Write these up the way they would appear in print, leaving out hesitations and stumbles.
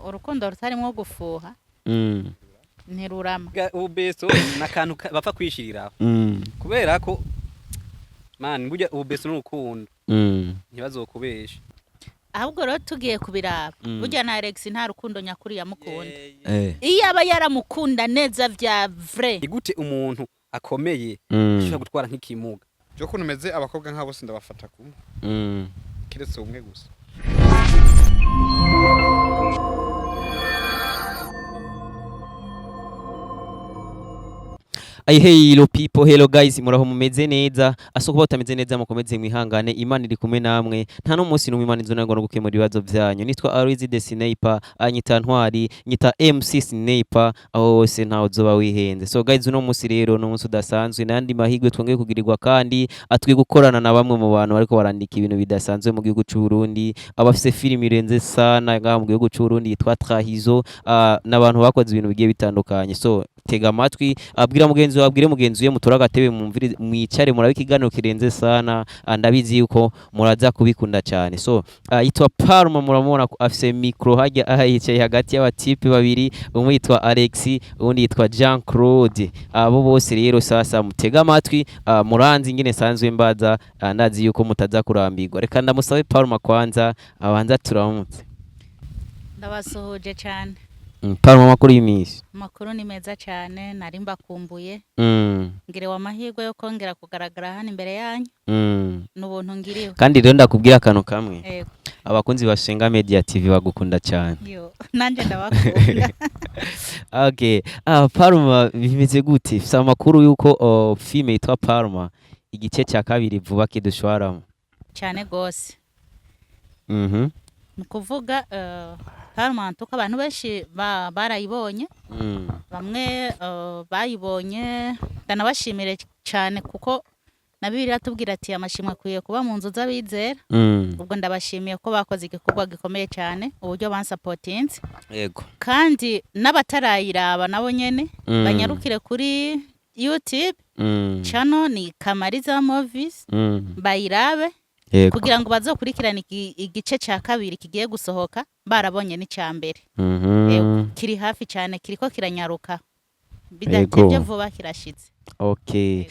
urukundo rutarimo gufuha ntirurama. Ubeso nakantu bapfa kwishiriraho kubera ko man burya ubeso n'urukundo ntibazokubesha. Ahubwo rero tugiye kubiraba burya na Alex nta rukundo nyakuri yamukunda. Iyo aba yaramukunda neza vya vrai igute umuntu akomeye ashobora gutwara nk'ikimuga cyo kunumeze abakobwa nk'abo bose ndabafata kumwe kiretse umwe gusa. Hello people, hello guys, muraho mumeze neza. Asoko batameze neza mukomeze mwihangane, Imana iri kumwe namwe. Nta no munsi numwe Imana izona ngo gukemura ibibazo byanyu. Nitwa Arizi the Sniper, anyita ntwari, nyita MC Sniper, aho hose ntaho uzoba wihenze. So guys, uno munsi rero no munsi udasanzwe nandi mahigwe twongeye kugirirwa kandi atwi gukorana na bamwe mu bantu bariko barandika ibintu bidasanzwe mu gihugu cy'u Burundi. Abafise film irenze sana ngaha mu gihugu cy'u Burundi yitwa Trahizo, n'abantu bakoze ibintu bigiye bitandukanye. So tega amatwi abwira mugenzi wabwire mugenzi we mutora gatebe mwicare murabe ikiganiro kirenze sana, ndabizi yuko muraza kubikunda cyane. So yitwa Parma, muramubona afise micro hajya yicaye hagati y'abatipe babiri, umwe yitwa Alex undi yitwa Jean Claude. Abo bose rero sasa mutega amatwi, muranzi ingene sanzwe mbaza, ndazi yuko mutaza kurambirwa. Reka ndamusabe Parma kwanza abanza turamutse. Ndabasuhuje cyane. Parma, makuru y'imisi? Makuru ni meza cyane, nari mbakumbuye. Ngire wa mahirwe yo kongera kugaragara hano imbere yanyu. N'ubuntu ngiriwe. Kandi rero ndakubwira akantu kamwe. Abakunzi ba Senga Media TV bagukunda cyane. Yo, nanje ndabakunda. Okay. Parma bimeze gute? Fisa makuru yuko filme yitwa Parma igice cya kabiri vuba kidushwaramo. Cyane gose. Nukuvuga Parma tuko abantu benshi barayibonye. Bamwe bayibonye ndanabashimire cyane kuko na Bibiliya tubwira ati amashimwe akwiye kuba mu nzu z'abizera. Ubwo ndabashimiye ko bakoze igikorwa gikomeye cyane uburyo bansapotinze. Yego. Kandi n'abatarayiraba nabo nyene banyarukire kuri YouTube channel ni Kamariza Movies, bayirabe kugira ngo bazokurikirane igice cya kabiri kigiye gusohoka barabonye n'icyambere. Kiri hafi cyane, kiriko kiranyaruka bidatevye vuba kirashitse. Okay.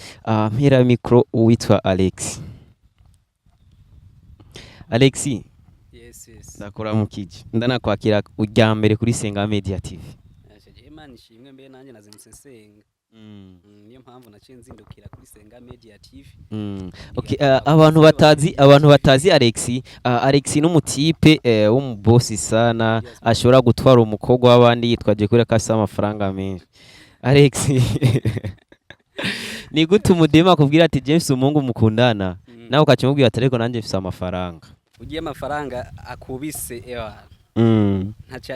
Mpira micro witwa Alex. Alexi. Yes. Nakora mukije. Ndanakwakira ujya mbere kuri Senga Media TV. Imana ishimwe mbe nanjye nazimutse Senga. Niyo mpamvu naciye nzindukira kuri Senga Media TV. Okay, abantu batazi Alex n'umutipe w'umubosi sana, ashobora gutwara umukobwa w'abandi yitwaje kuri akasa amafaranga menshi. Alex ni gute umudema kubwira ati James umungu mukundana nawe ukacimubwira ati ariko nanjye mfise amafaranga. Ugiye amafaranga akubise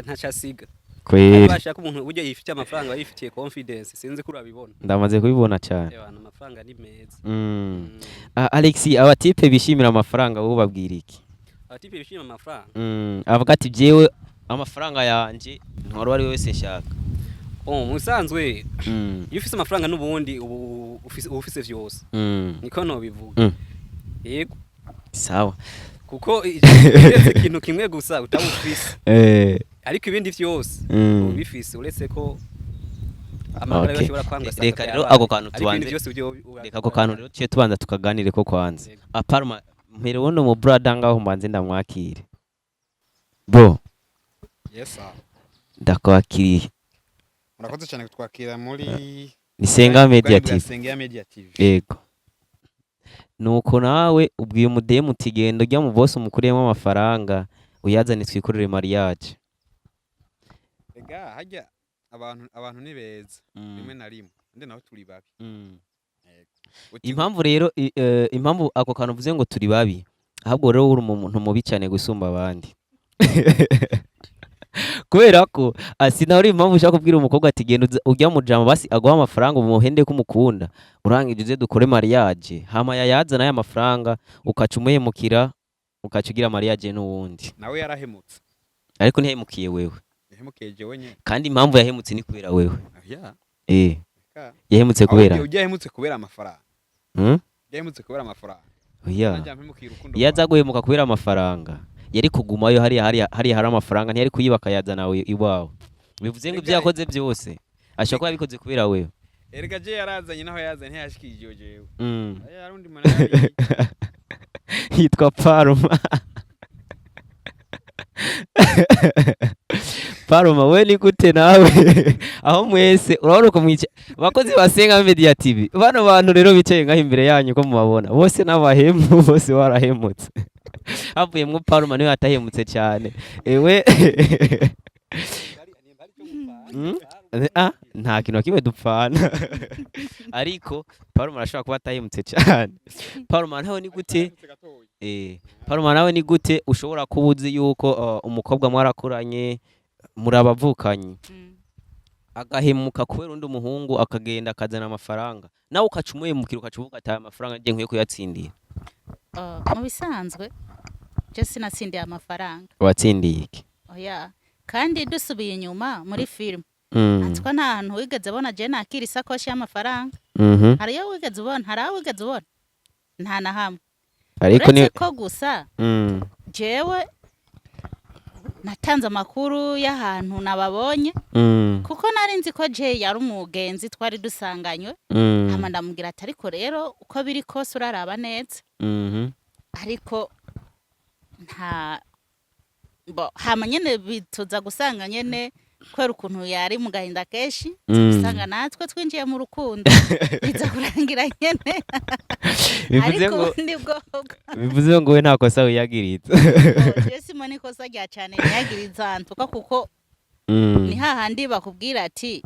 ntaca siga. Kweli bashaka umuntu ujye yifitiye amafaranga yifitiye confidence, sinzi kuri abibona. Ndamaze kubibona cyane. Amafaranga ni meza. Alex, abatipe bishimira amafaranga wowe babwira iki? Abatipe bishimira amafaranga avuga ati jewe amafaranga yanje ntwaro ari wese nshaka. Musanzwe iyo ufise amafaranga n'ubundi ufise vyose. Niko no bivuga. Yego. Sawa. Kuko ikintu kimwe gusa utabufise. Ariko ibindi vyose ubifise uretse ko amagara yashobora kwanga saka. Reka rero ako kantu tubanze. Reka ako kantu rero cyo tubanza tukaganire ko kwanza. Aparma mpere wono mu brother ngaho mbanze ndamwakire. Bro. Yes sir. Ndakwakiriye. Murakoze cyane kutwakira muri ni Senga Media TV. Senga Media TV. Yego. Nuko nawe ubwiye umudemu utigenda ujya mu boss umukuriyemo amafaranga uyazane twikorere mariage. Ega hajya abantu ni beza rimwe na rimwe nde naho turi babi. Impamvu rero impamvu ako kantu uvuze ngo turi babi ahubwo rero uri umuntu mubi cyane gusumba abandi. Kubera ko asina uri impamvu ushaka kubwira umukobwa ati genda ujya mu jama basi aguha amafaranga umuhende ko umukunda urangije dukore mariage hama yazana aya mafaranga ukaca umuhemukira ukacugira mariage n'uwundi nawe yarahemutse ariko ntihemukiye wewe. Yahemukiye jewe nyene. Kandi impamvu yahemutse ni kubera wewe. Yeah. Yahemutse kubera. Yahemutse kubera amafaranga. Yahemutse kubera amafaranga. Yaza guhemuka kubera amafaranga. yari kugumayo hari amafaranga ntiyari kuyibaka yazana nawe iwawe bivuze ngo ibyo yakoze byose ashaka ko yabikoze kubera wewe erega je yarazanye naho yazanye ntiyashikije jewe yarundi yitwa Paroma Paroma we ni gute nawe aho mwese urabona uko mwica bakozi basenga Media TV bano bantu rero bicaye ngaho imbere yanyu ko mubabona bose n'abahemu bose warahemutse havuyemwo Paroma niwe atahemutse cyane ewe nta kintu kimwe dupfana ariko Paroma arashobora kuba atahemutse cyane Paroma nawe ni gute Paroma nawe ni gute ushobora kubuzi yuko umukobwa mwarakuranye murabavukanye agahemuka kubera undi umuhungu akagenda akazana amafaranga nawe ukacumuye mukiro ukacuvuga ati amafaranga ngiye nkwiye kuyatsindira mu bisanzwe je sinatsindiye amafaranga watsindiye iki oya kandi dusubiye inyuma muri film atwa nta hantu wigeze abona je nakira isakoshi y'amafaranga hariyo wigeze ubona haraho wigeze ubona nta na hamwe ariko ni ko gusa jewe natanze amakuru y'ahantu nababonye kuko nari nzi ko je yari umugenzi twari dusanganywe hama ndamubwira ati ariko rero uko biri kose uraraba neza ariko nta hama nyene bituza gusanga nyene kwera ukuntu yari mu gahinda kenshi usanga natwe twinjiye mu rukundo biza kurangira nyene bivuze ngo we nta kosa wiyagiriza Jesse moni kosa rya cyane yagiriza ntuka kuko ni hahandi bakubwira ati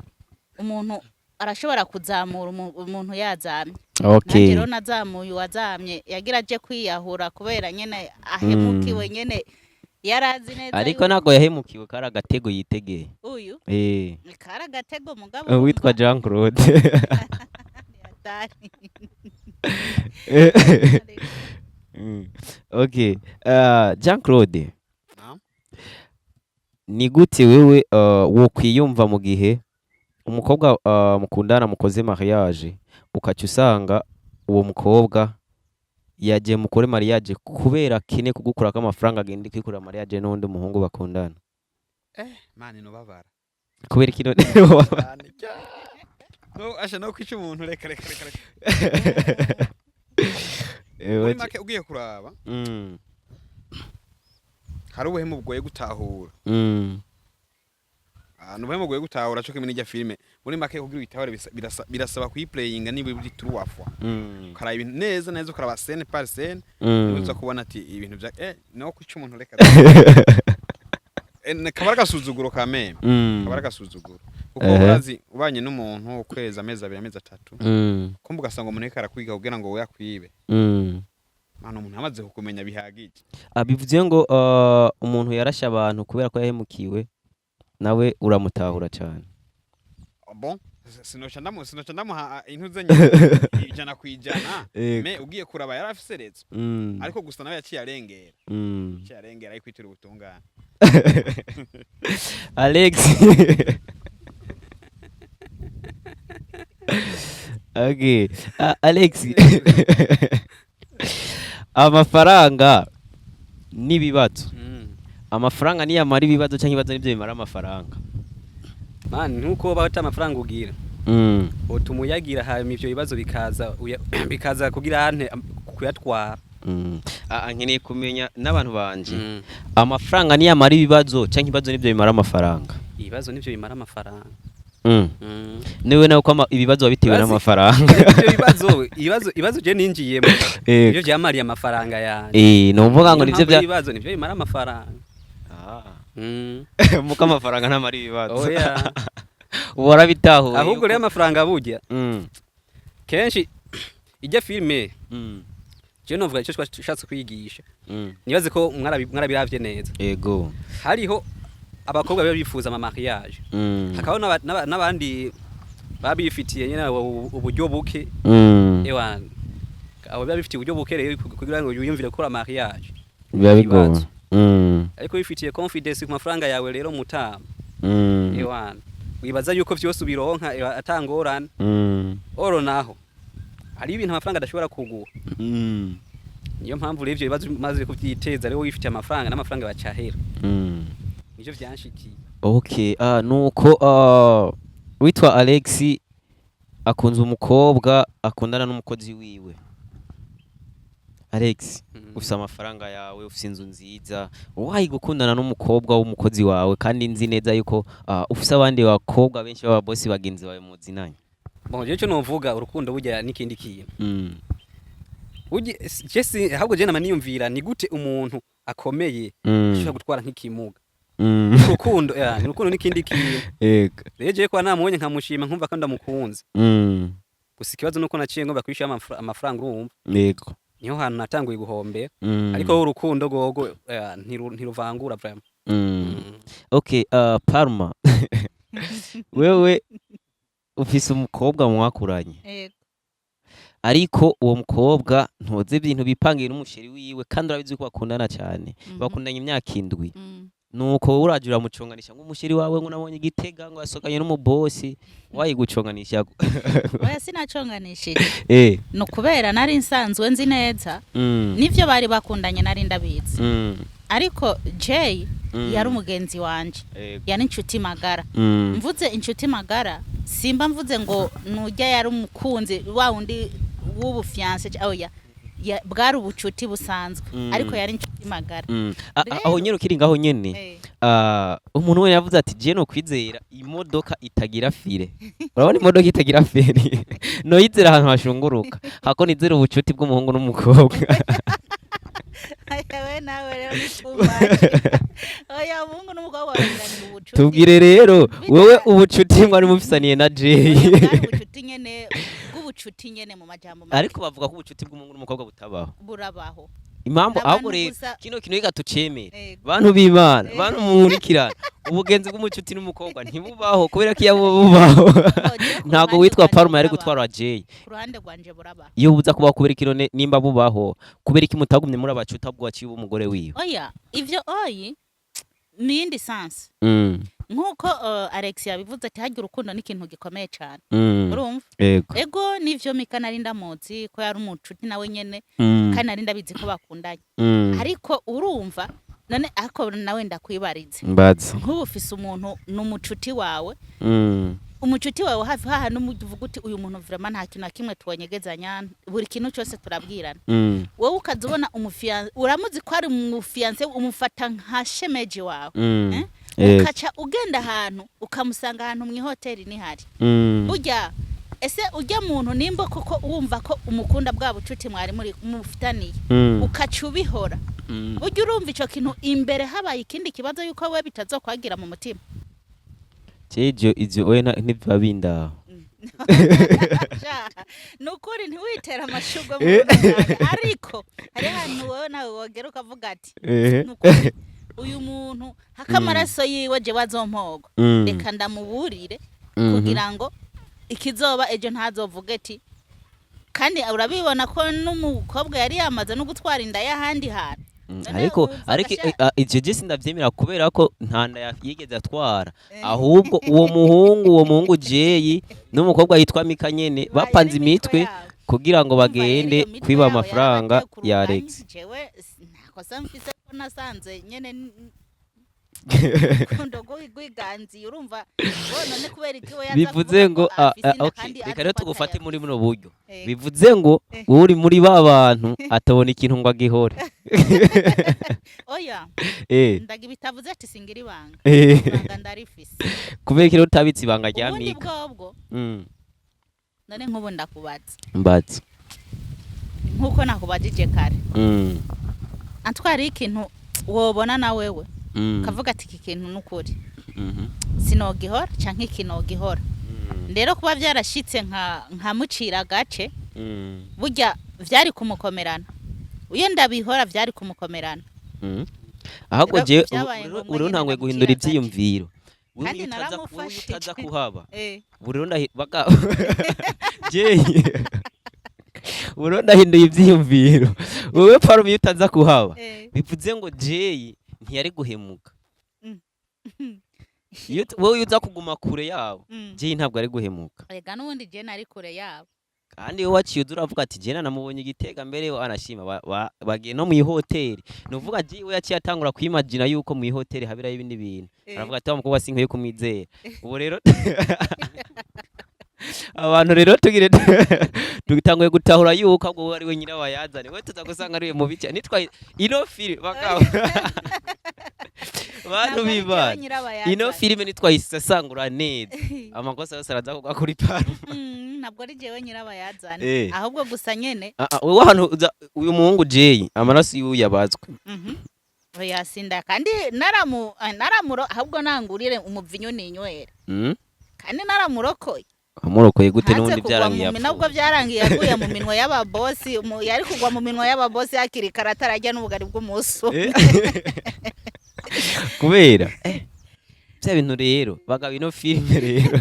umuntu arashobora kuzamura umuntu yazamye okay rero nazamuye wazamye yagira je kwiyahura kubera nyene ahemukiwe nyene yarazi neza ariko nago yahemukiwe kara gatego yitegeye uyu kara gatego mugabo witwa Jean Claude okay Jean Claude ni gute wewe wo kwiyumva mu gihe umukobwa mukundana mukoze mariage ukaca usanga uwo mukobwa yaje mukore mariage kubera kine kugukura ko amafaranga agenda kwikura mariage n'undi muhungu bakundana mani no babara kubera kino no asha no kwica umuntu reka muri make ugiye kuraba hari ubuhemu bwoye gutahura nubuhemu bwoye gutahura cyo kimwe n'ijya filme muri make kugira witahura birasaba kuyiplayinga niba buri truwafwa ukara ibintu neza ukaraba scene par scene uza kubona ati ibintu bya no kwica umuntu reka kabara gasuzuguro kame kabara gasuzuguro kuko urazi ubanye n'umuntu ukweza amezi 2 amezi 3 kumva ugasanga umuntu reka arakwiga kugira ngo we yakwibe mano umuntu amaze kukumenya bihagije bivuze ngo umuntu yarasha abantu kubera ko yahemukiwe nawe uramutahura cyane bon sinoca ndamuha intuze ijana kwijana me ugiye kuraba yarafiseretse ariko gusa nawe yaciye arengera ariko itira ubutungane Alex okay Alex amafaranga nibibazo amafaranga ni yamara ibibazo cyangwa ibibazo nibyo bimara amafaranga man nuko bata amafaranga ugira utumuyagira hama ivyo bibazo bikaza kugira hane kuyatwara nkeneye kumenya n'abantu banje amafaranga ni yamara ibibazo cyangwa ibibazo nibyo bimara amafaranga ibibazo nibyo bimara amafaranga niwe nawe ko ibibazo wabitewe n'amafaranga ibibazo je ninjiyemo ibyo byamariye amafaranga yanjye numvuga ngo nivyo ibibazo nibyo bimara amafaranga muko amafaranga ntamari ibibazo oya warabitahuye ahubwo rero amafaranga burya kenshi ijya filme je novuga icyo twashatse kwigisha nibaze ko mwarabiravye neza yego hariho abakobwa baba bifuza ama mariage hakaho n'abandi babifitiye nyene uburyo buke ewa abo babifitiye uburyo buke rero kugira ngo yumvire ko mariage biba bigoye ariko bifitiye confidence ku mafaranga yawe rero mutama ewa wibaza yuko vyose ubironka atangorana oro naho hari ibintu amafaranga adashobora kuguha niyo mpamvu rero ivyo bibazo maze kuvyiteza rero wifitiye amafaranga n'amafaranga bacahera nivyo vyanshikiye. Okay, nuko witwa Alex akunze umukobwa akundana n'umukozi wiwe. Alex, ufise amafaranga yawe, ufise inzu nziza, wayi gukundana n'umukobwa w'umukozi wawe kandi nzi neza yuko ufise abandi bakobwa benshi baba boss bagenzi bawe muzinanye. Bon, je cyo novuga urukundo burya n'ikindi kintu. Uje Jesse ahubwo je namaniyumvira ni gute umuntu akomeye ashobora gutwara nk'ikimuga. Urukundo urukundo n'ikindi kintu. Yego. Reje ko namubonye nkamushima nkumva ko ndamukunze. Gusa ikibazo nuko naciye ngomba kwishyura amafaranga urumva. Yego. Niho hantu natanguye guhombe ariko urukundo gogo ntiruvangura vraiment. Okay, Parma. Wewe ufise umukobwa mwakuranye. Yego. Ariko uwo mukobwa ntoze ibintu bipangiye n'umusheri wiwe kandi urabizi ko bakundana cyane. Bakundanye imyaka 7. Nuko uraje uramuconganisha nk'umusheri wawe ngo nabonye Gitega ngo yasokanye n'umubosi wayiguconganisha. Oya sinaconganishije. No kubera nari nsanzwe nzi neza. Nivyo bari bakundanye nari ndabizi. Ariko Jay yari umugenzi wanje. Yani inshuti magara. Mvuze inshuti magara simba mvuze ngo nujya yari umukunzi wa undi w'ubu fiance oya bwari ubucuti busanzwe ariko yari inshuti magara. Aho nyene ukiri ngaho nyene umuntu we yavuze ati je no kwizera imodoka itagira fire. Urabona imodoka itagira fire no yizera ahantu hashunguruka hako nizera ubucuti bw'umuhungu n'umukobwa. Ayawe nawe rero nikubaye. Oya umuhungu n'umukobwa baragirana ubucuti. Tubwire rero wewe ubucuti mwari mufisaniye na Jay. Ubucuti nyene bw'ubucuti nyene mu majambo make. Ariko bavuga ko ubucuti bw'umuhungu n'umukobwa butabaho. Burabaho. Impamvu ahubwo rero kino kintu gatucemera bantu b'Imana bantu muhurikirana ubugenzi bw'umucuti n'umukobwa ntibubaho kubera ko yabo bubaho. Ntago witwa Parma yari gutwara Jay. Kuruhande rwanje burabaho. Iyo buza kuba kubera kino nimba bubaho kubera iki mutagumye muri abacuta bwaciye umugore wiwe. Oya ivyo nindi sense. Nkuko Alex yabivuze ati hagira urukundo n'ikintu gikomeye cyane. Urumva? Ego nivyo Mika nari ndamuzi ko yari umucuti nawe nyene kandi nari ndabizi ko bakundanye. Ariko urumva none ako nawe ndakwibarize. Nk'ubufise umuntu n'umucuti wawe. Umucuti wawe hafi haha n'umuvuga uti uyu muntu vraiment nta kintu kimwe twonyegezanya buri kintu cyose turabwirana. Wowe ukazubona umufiance uramuzi ko ari umufiance umufata nka shemeji wawe. Ukaca ugenda ahantu ukamusanga ahantu mu hoteli ni hari. Burya ese ujya muntu nimba koko wumva ko umukunda bwa bucuti mwari muri mufitaniye ukaca ubihora. Burya urumva ico kintu imbere habaye ikindi kibazo yuko we bitazokwagira mu mutima. Jejo izo we ntibabinda. Nukuri ntiwitera amashugwe mu ariko hari hantu wowe nawe wogera ukavuga ati nukuri uyu muntu hakamaraso yiwe je bazompogo reka ndamuburire kugira ngo ikizoba ejo ntazovuge ati kandi urabibona ko n'umukobwa yari yamaze no gutwara inda y'ahandi hantu. Ariko ivyo je sindavyemera kubera ko ntanda yigeze atwara ahubwo uwo muhungu Jay n'umukobwa yitwa Mika nyene bapanze imitwe kugira ngo bagende kwiba amafaranga ya Alex. Jewe nakosa mfise ko nasanze nyene kundo gwiganzi urumva none kubera iki we yaza bivuze ngo okay reka rero tugufate muri buno buryo bivuze ngo uri muri ba bantu atabona ikintu ngo agihore. Oya ndaga bitavuze ati singira ibanga ndarifise kubera ko utabitse ibanga rya Mika. None nk'ubu ndakubaza mbatse nkuko nakubajije kare antwari ikintu wobona na wewe kavuga ati iki kintu n'ukuri sinogihora canke ikinogihora. Ndero kuba byarashitse nka mucira gace burya vyari kumukomerana uyo ndabihora vyari kumukomerana. Ahubwo je uri ntangwe guhindura ivyiyumviro kandi naramufashije utaza kuhaba buri baka Jay Uronda hinduye ivyiyumviro wewe Parma utaza kuhaba bivuze ngo Jay ntiyari guhemuka. Wowe uza kuguma kure yabo Jay ntabwo ari guhemuka. Ega nundi je nari kure yabo kandi iyo waciye uravuga ati jena namubonye Igitega mbere anashima bagiye no mu ihoteli nuvuga jiwe yaciye atangura kwimagina yuko mu ihoteli habirayo ibindi bintu aravuga ati wa mukobwa sinkwiye kumwizera ubu rero abantu rero tugitanguye gutahura yuko ubwo ari we nyina wayazane we tuzagusanga ari mu bice nitwa ino film bakaba bantu bibana ino filime nitwayisasangura neza amakosa yose araza kugwa kuri Parma ntabwo ari jewe nyirabayazane ahubwo gusa nyene wewe hano uyu muhungu Jay amaraso yiwe yabazwe yasinda kandi naramuro ahubwo nangurire umuvinyo ninywera kandi naramurokoye amurokoye gute n'ubundi byarangiye nabwo byarangiye yaguye mu minwe y'ababosi yari kugwa mu minwe y'ababosi hakiri karatarajya n'ubugari bw'umuso kubera bya bintu rero bagaba ino filime rero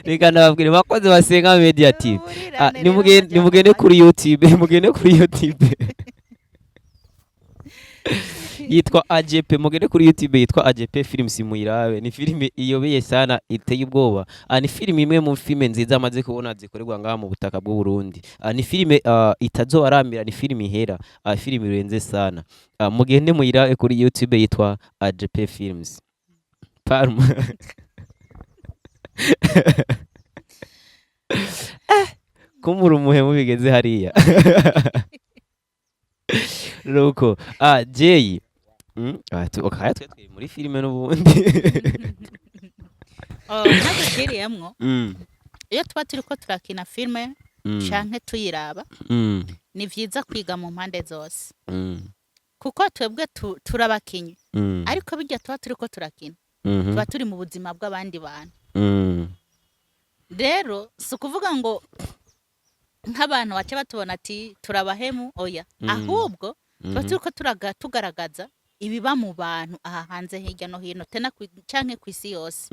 reka nababwire bakoze basenga Media TV nimugende kuri YouTube yitwa AJP mugende kuri YouTube yitwa AJP Films muyirabe ni filime iyobeye sana iteye ubwoba ni filime imwe mu filime nziza amaze kubona zikorerwa ngaha mu butaka bw'u Burundi ni filime itazobarambira ni filime ihera filime irenze sana mugende muyirabe kuri YouTube yitwa AJP Films Parma kumura umuhemu bigeze hariya Ruko Jay okaya twe muri filime n'ubundi ntabwo iyo tuba turiko turakina filime canke tuyiraba ni vyiza kwiga mu mpande zose kuko twebwe turabakinyi ariko bijya tuba turiko turakina tuba turi mu buzima bw'abandi bantu rero si ukuvuga ngo nk'abantu bace batubona ati turabahemu oya ahubwo tuba turiko tugaragaza ibiba mu bantu aha hanze hirya no hino tena canke ku isi yose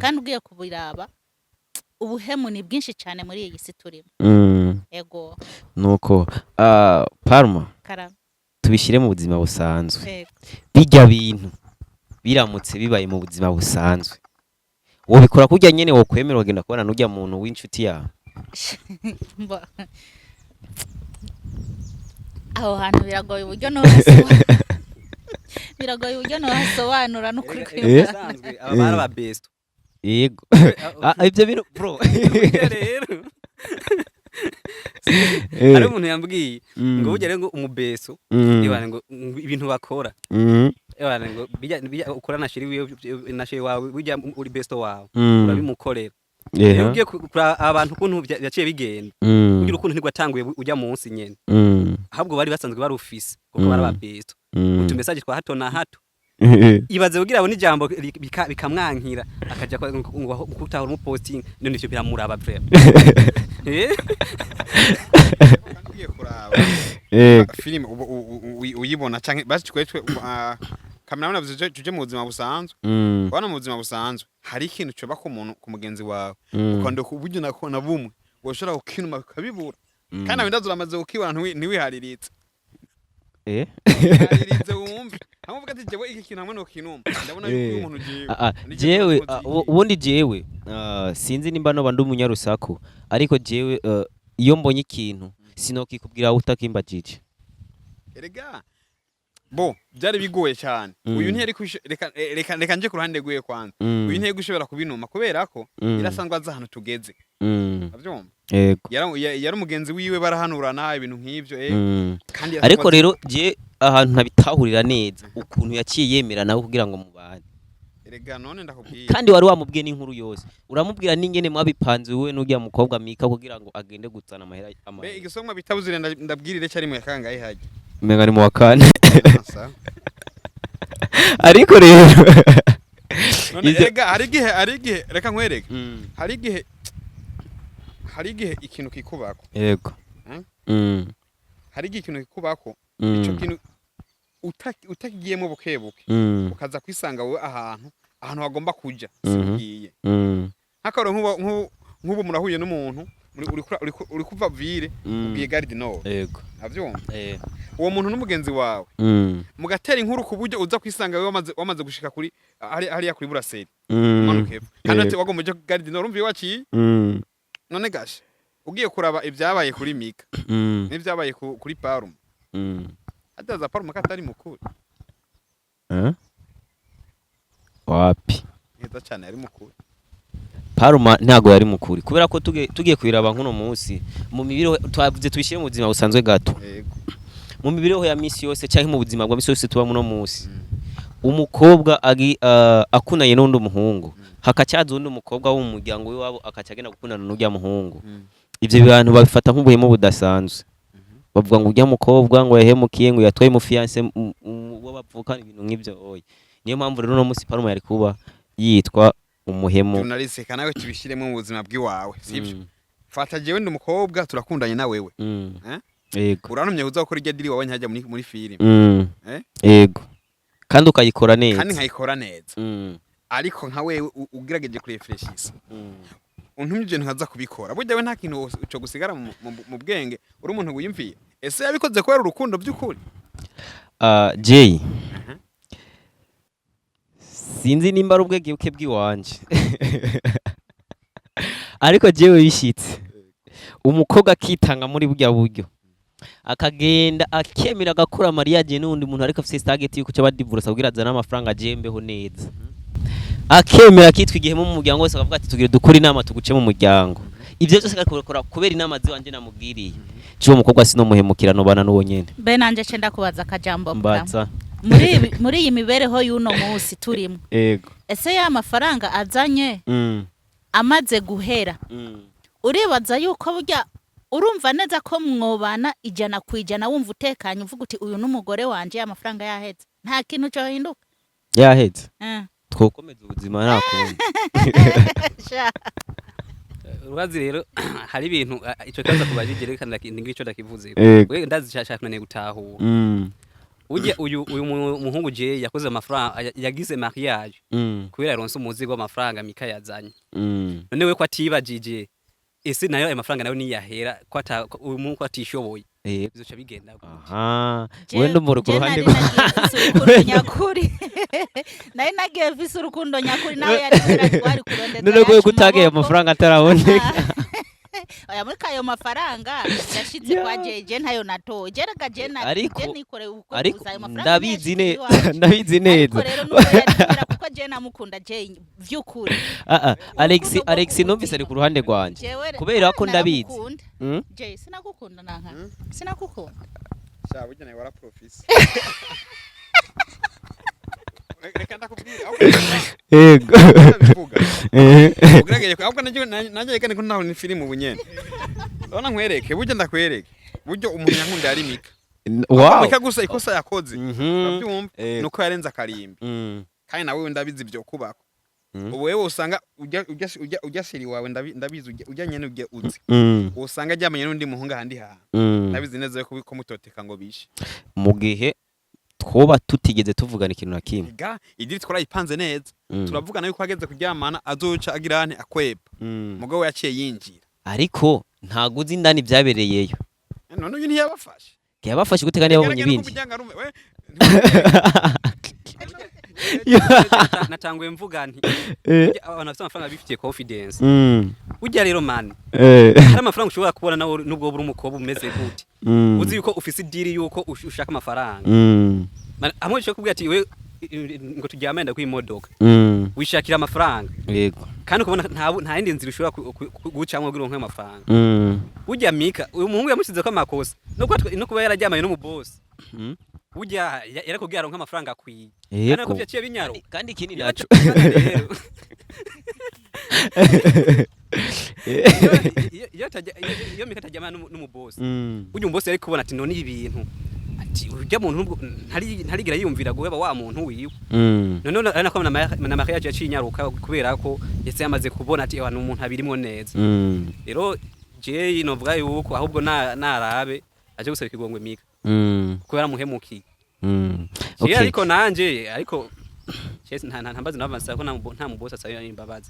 kandi ugiye kubiraba ubuhemu ni bwinshi cyane muri iyi si turimo ego nuko Parma tubishyire mu buzima busanzwe bijya bintu biramutse bibaye mu buzima busanzwe wobikora kurya nyene wokwemera wagenda kubona n'ujya muntu w'inshuti yawe aho hantu biragoye uburyo no hasobanura n'ukuri kwisanzwe abara ba besto yego ibyo bintu bro rero ari umuntu yambwiye ngo ugere ngo umubeso ibane ngo ibintu bakora ibane ngo bijya ukora na shiri wawe bijya uri besto wawe urabimukorera rero ugiye kura abantu kuntu byaciye bigenda kugira ukuntu ntigwatanguye ujya munsi nyene ahubwo bari basanzwe barufise kuko bari ababesto utu message twa hato na hato ibaze kugira abo n'ijambo bikamwankira akaja kutahura mu posting none cyo biramuraba vraiment kangiye kuraba film uyibona canke basi twetwe kamera navuze tuje mu buzima busanzwe bana mu buzima busanzwe hari ikintu cyo bako umuntu ku mugenzi wawe ukanda kuburyo nakona bumwe woshora ukinuma kabibura kandi abindazo ramaze ukibana ntiwihariritse hariritse wumve amuvuga ati jewe iki kintu hamwe no kinuma ndabona yuko umuntu jewe ubundi jewe sinzi nimba no bandu umunyarusaku ariko jewe iyo mbonye ikintu sinokikubwira utakimbajije erega bo byari bigoye cyane uyu ntiyari reka nje ku ruhande gwiye kwanza uyu ntiyari gushobora kubinuma kubera ko irasanzwe aza hano tugeze avyumva yari umugenzi wiwe barahanurana ibintu nk'ivyo kandi ariko rero je ahantu ntabitahurira neza ukuntu yaciye yemera nawe kugira ngo mubane erega none ndakubwiye kandi wari wamubwiye n'inkuru yose uramubwira n'ingene mwabipanze wewe n'ujya mukobwa mika kugira ngo agende gutsana amahera igisomwa bitabuzire ndabwirire cyari mu yakangaye haje menga ari mu wakane ariko rero erega hari igihe reka nkwereke hari igihe ikintu kikubako yego hari igihe ikintu kikubako ico kintu utakigiyemo bukebuke ukaza kwisanga wowe ahantu hagomba kuja sigiye nk'akaro nk'ubu murahuye n'umuntu uri kuva ville ugiye Gare du Nord yego avyumva uwo muntu n'umugenzi wawe mugatera inkuru ku buryo uza kwisanga wewe wamaze gushika kuri hariya kuri Buraseri manuke kandi ati wagomba Gare du Nord umviye waciye none gashe ugiye kuraba ibyabaye kuri Mika n'ibyabaye kuri Paruma ataza Paruma katari mukuru wapi neza cyane yari mukuru Paruma ntago yari mukuri kubera ko tugiye kwiraba nkuno munsi mu mibiro twavuze tubishire mu buzima busanzwe gato mu mibiro ya misi yose cyangwa mu buzima bwa misi yose tuba muno munsi umukobwa akunaye n'undi umuhungu hakacyaza undi umukobwa wo mu muryango w'iwabo akacagenda gukundana n'ujya muhungu ivyo bintu babifata nk'ubuhemu budasanzwe bavuga ngo ujya mukobwa ngo yahemukiye ngo yatwaye mu fiance wo bavukana ibintu nk'ivyo oya niyo mpamvu rero no munsi Paruma yari kuba yitwa umuhemu journaliste kanawe tubishiremo mu buzima bw'iwawe sibyo fata jewe ndi umukobwa turakundanye na wewe yego urantumye uzakora iryo diri wawe ntajya muri film yego kandi ukayikora neza kandi nkayikora neza ariko nka wewe ugirageje kurefreshisa untumye ibintu nkaza kubikora burya we nta kintu uco gusigara mu bwenge uri umuntu wiyumviye ese yabikoze kubera urukundo by'ukuri Jay sinzi nimba ubwegeke bw'iwanje ariko jewe bishitse umukobwa akitanga muri burya buryo akagenda akemera agakora mariage n'undi muntu ariko afite target yuko cyo divorce kugira azana amafaranga ajembeho neza akemera kitwa igihe mu muryango wose akavuga ati tugire dukora inama tuguce mu muryango ivyo byose akakora kubera inama ziwanje namubwiriye cyo mukobwa sino muhemukirano bana n'uwo nyene be nanje cenda kubaza akajambo mbatsa muri iyi mibereho y'uno munsi turimo yego ese ya mafaranga azanye amaze guhera uribaza yuko burya urumva neza ko mwobana ijana kwijana wumva utekanye uvuga uti uyu n'umugore wanje amafaranga yaheze nta kintu cyo hinduka yaheze twokomeza ubuzima nakundi Urubazi rero hari ibintu ico kaza kubajije kandi ngico ndakivuze ndazi cyashakane gutahura uje uyu muhungu je yakoze amafaranga yagize mariage kubera yaronse umuzigo w'amafaranga Mika yazanye none we ko atibajije ese nayo ayo mafaranga nayo niyahera ko uyu muhungu atishoboye bizoca bigenda wenda mu ruhande nyakuri nayo nagiye vise urukundo nyakuri nawe yari kwari kurondeza none ko gutageye amafaranga ataraboneka oya muri kayo mafaranga yashitse kwa jeje ntayo nato jerega je nikore uko ayo mafaranga ndabizi neza rero n'ubwo kuko je namukunda je vyukuri Alex numvise ari ku ruhande rwanje kubera ko ndabizi je sinagukunda nanka sinagukunda sha burya nawe wara profisi yego ugerageje ahubwo najye kandi ko naho ni film ubunyene urabona nkwereke burya ndakwereke buryo umuntu yankunda yari Mika Mika gusa ikosa yakoze babyumva nuko yarenza akarimbi kandi nawe ndabizi byo kubako ubu wewe usanga ujya siri wawe ndabizi ujya nyene ujye uzi usanga ajyamenye n'undi muhunga handi ha ndabizi neza ko mutoteka ngo bishe mu gihe twoba tutigeze tuvugana ikintu na kimwe idiri twarayipanze neza turavugana yuko ageze kuryamana azoca agirane akweba mugabo yaciye yinjira ariko ntago uzi indani byabereyeyo none uyu ntiyabafashe yabafashe gute kandi yabonye ibindi natanguye mvuga nti abantu bafite amafaranga bifitiye confidence ujya rero man hari amafaranga ushobora kubona nawe nubwo buri umukobwa umeze gute uzi yuko ufise idiri yuko ushaka amafaranga amwe cyo kubwira ati we ngo tujyamenda ku imodoka wishakira amafaranga yego kandi ukubona nta yindi nzira ushobora gucamwa kugira ngo amafaranga ujya Mika uyu muhungu yamushize ko amakosa no kuba yarajyamanye no mu boss ujya yarakubwira ngo amafaranga akwiye kandi ko byaciye binyaro kandi ikindi naco iyo Mika tajyamana no boss ujya boss yari kubona ati none ibintu ati ujya muntu ntarigira yumvira guheba wa muntu wiwe none ariko na mariage yaciye inyaruka kubera ko yese yamaze kubona ati abantu umuntu abirimo neza rero je novuga yuko ahubwo narabe aje gusaba ikigongwe Mika kubera muhemuki okay ariko nanje ariko chese ntambazi navansa ko nta mubosa sayo imbabazi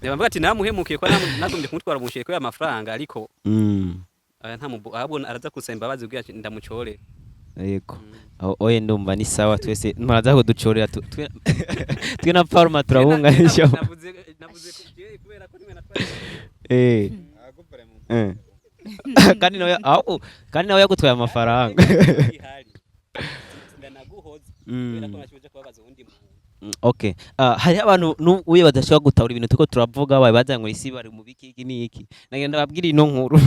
ndavuga ati namuhemukiye ko nagombye kumutwara mushye ko amafaranga ariko nta mubo ahubwo araza kusaba imbabazi ubwira ndamucore yego oye ndumva ni sawa twese muraza ko ducorera twe na Paruma turabunganisha navuze kubera ko nimwe natwaye kandi nawe yagutwaye amafaranga. Okay. Hari abantu uye badashobora gutahura ibintu tuko turavuga babaza ngo isi bari mu bikiki niki. Nagenda babwira ino nkuru.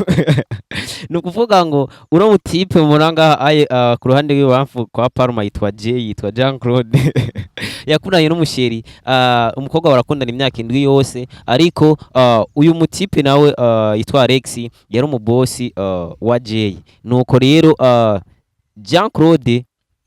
Nukuvuga ngo uro mutipe muranga aye ku ruhande rw'ibamfu kwa Parma yitwa Jean Claude. Yakundanye n'umusheri. Umukobwa barakundana imyaka 7 yose ariko uyu mutipe nawe yitwa Alex yari umubosi wa Jay. Nuko rero Jean Claude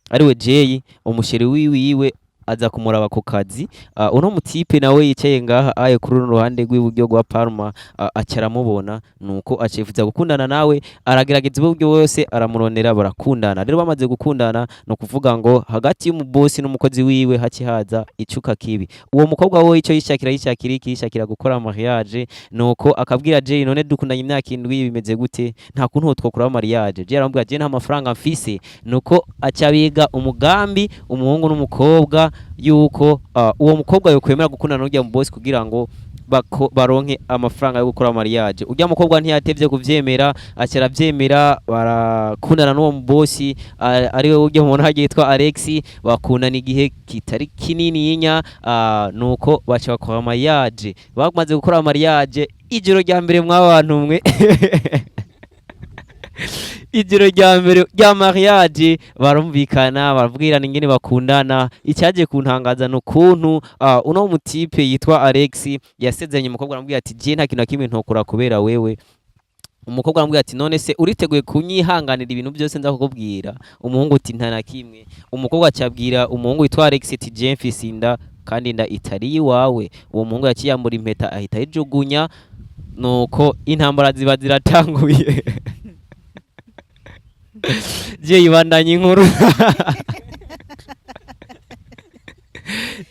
ariwe Jay umusheri wiwe aza kumuraba ku kazi. Uno mutipe nawe yicaye ngaha aye kuri ruhande rw'iburyo rwa Parma acaramubona nuko acifuza gukundana nawe aragerageza uburyo bwose aramurondera barakundana. Rero bamaze gukundana no kuvuga ngo hagati y'umubosi n'umukozi wiwe haci haza icuka kibi. Uwo mukobwa we ico yishakira gukora mariage nuko akabwira Jay none dukundanye imyaka 7 bimeze gute nta kuntu twokora mariage. Jay aramubwira Jay nta mafaranga mfise nuko acabiga umugambi umuhungu n'umukobwa yuko uwo mukobwa yokwemera gukundana n'ujya mu boss kugira ngo baronke amafaranga yo gukora mariage. Ujya mukobwa ntiyatevye kuvyemera acera vyemera barakundana n'uwo mu boss ariwe ujya mu muntu yitwa Alex bakundana igihe kitari kinini yinya nuko baca bakora mariage. Bamaze gukora mariage ijoro rya mbere mw'abantu mwe ijoro rya mbere rya mariage barumvikana baravugirana ingene bakundana. Icyaje kuntangaza n'ukuntu uno mutipe yitwa Alex yasezeranye umukobwa aramubwira ati je nta kintu nakimwe ntokora kubera wewe. Umukobwa aramubwira ati none se uriteguye kunyihanganira ibintu byose nza kukubwira. Umuhungu ati nta nakimwe. Umukobwa acabwira umuhungu yitwa Alex ati je mfise inda kandi inda itari iwawe. Uwo muhungu yaciyambura impeta ahita yijugunya nuko intambara ziba ziratanguye. Jay bandanye inkuru.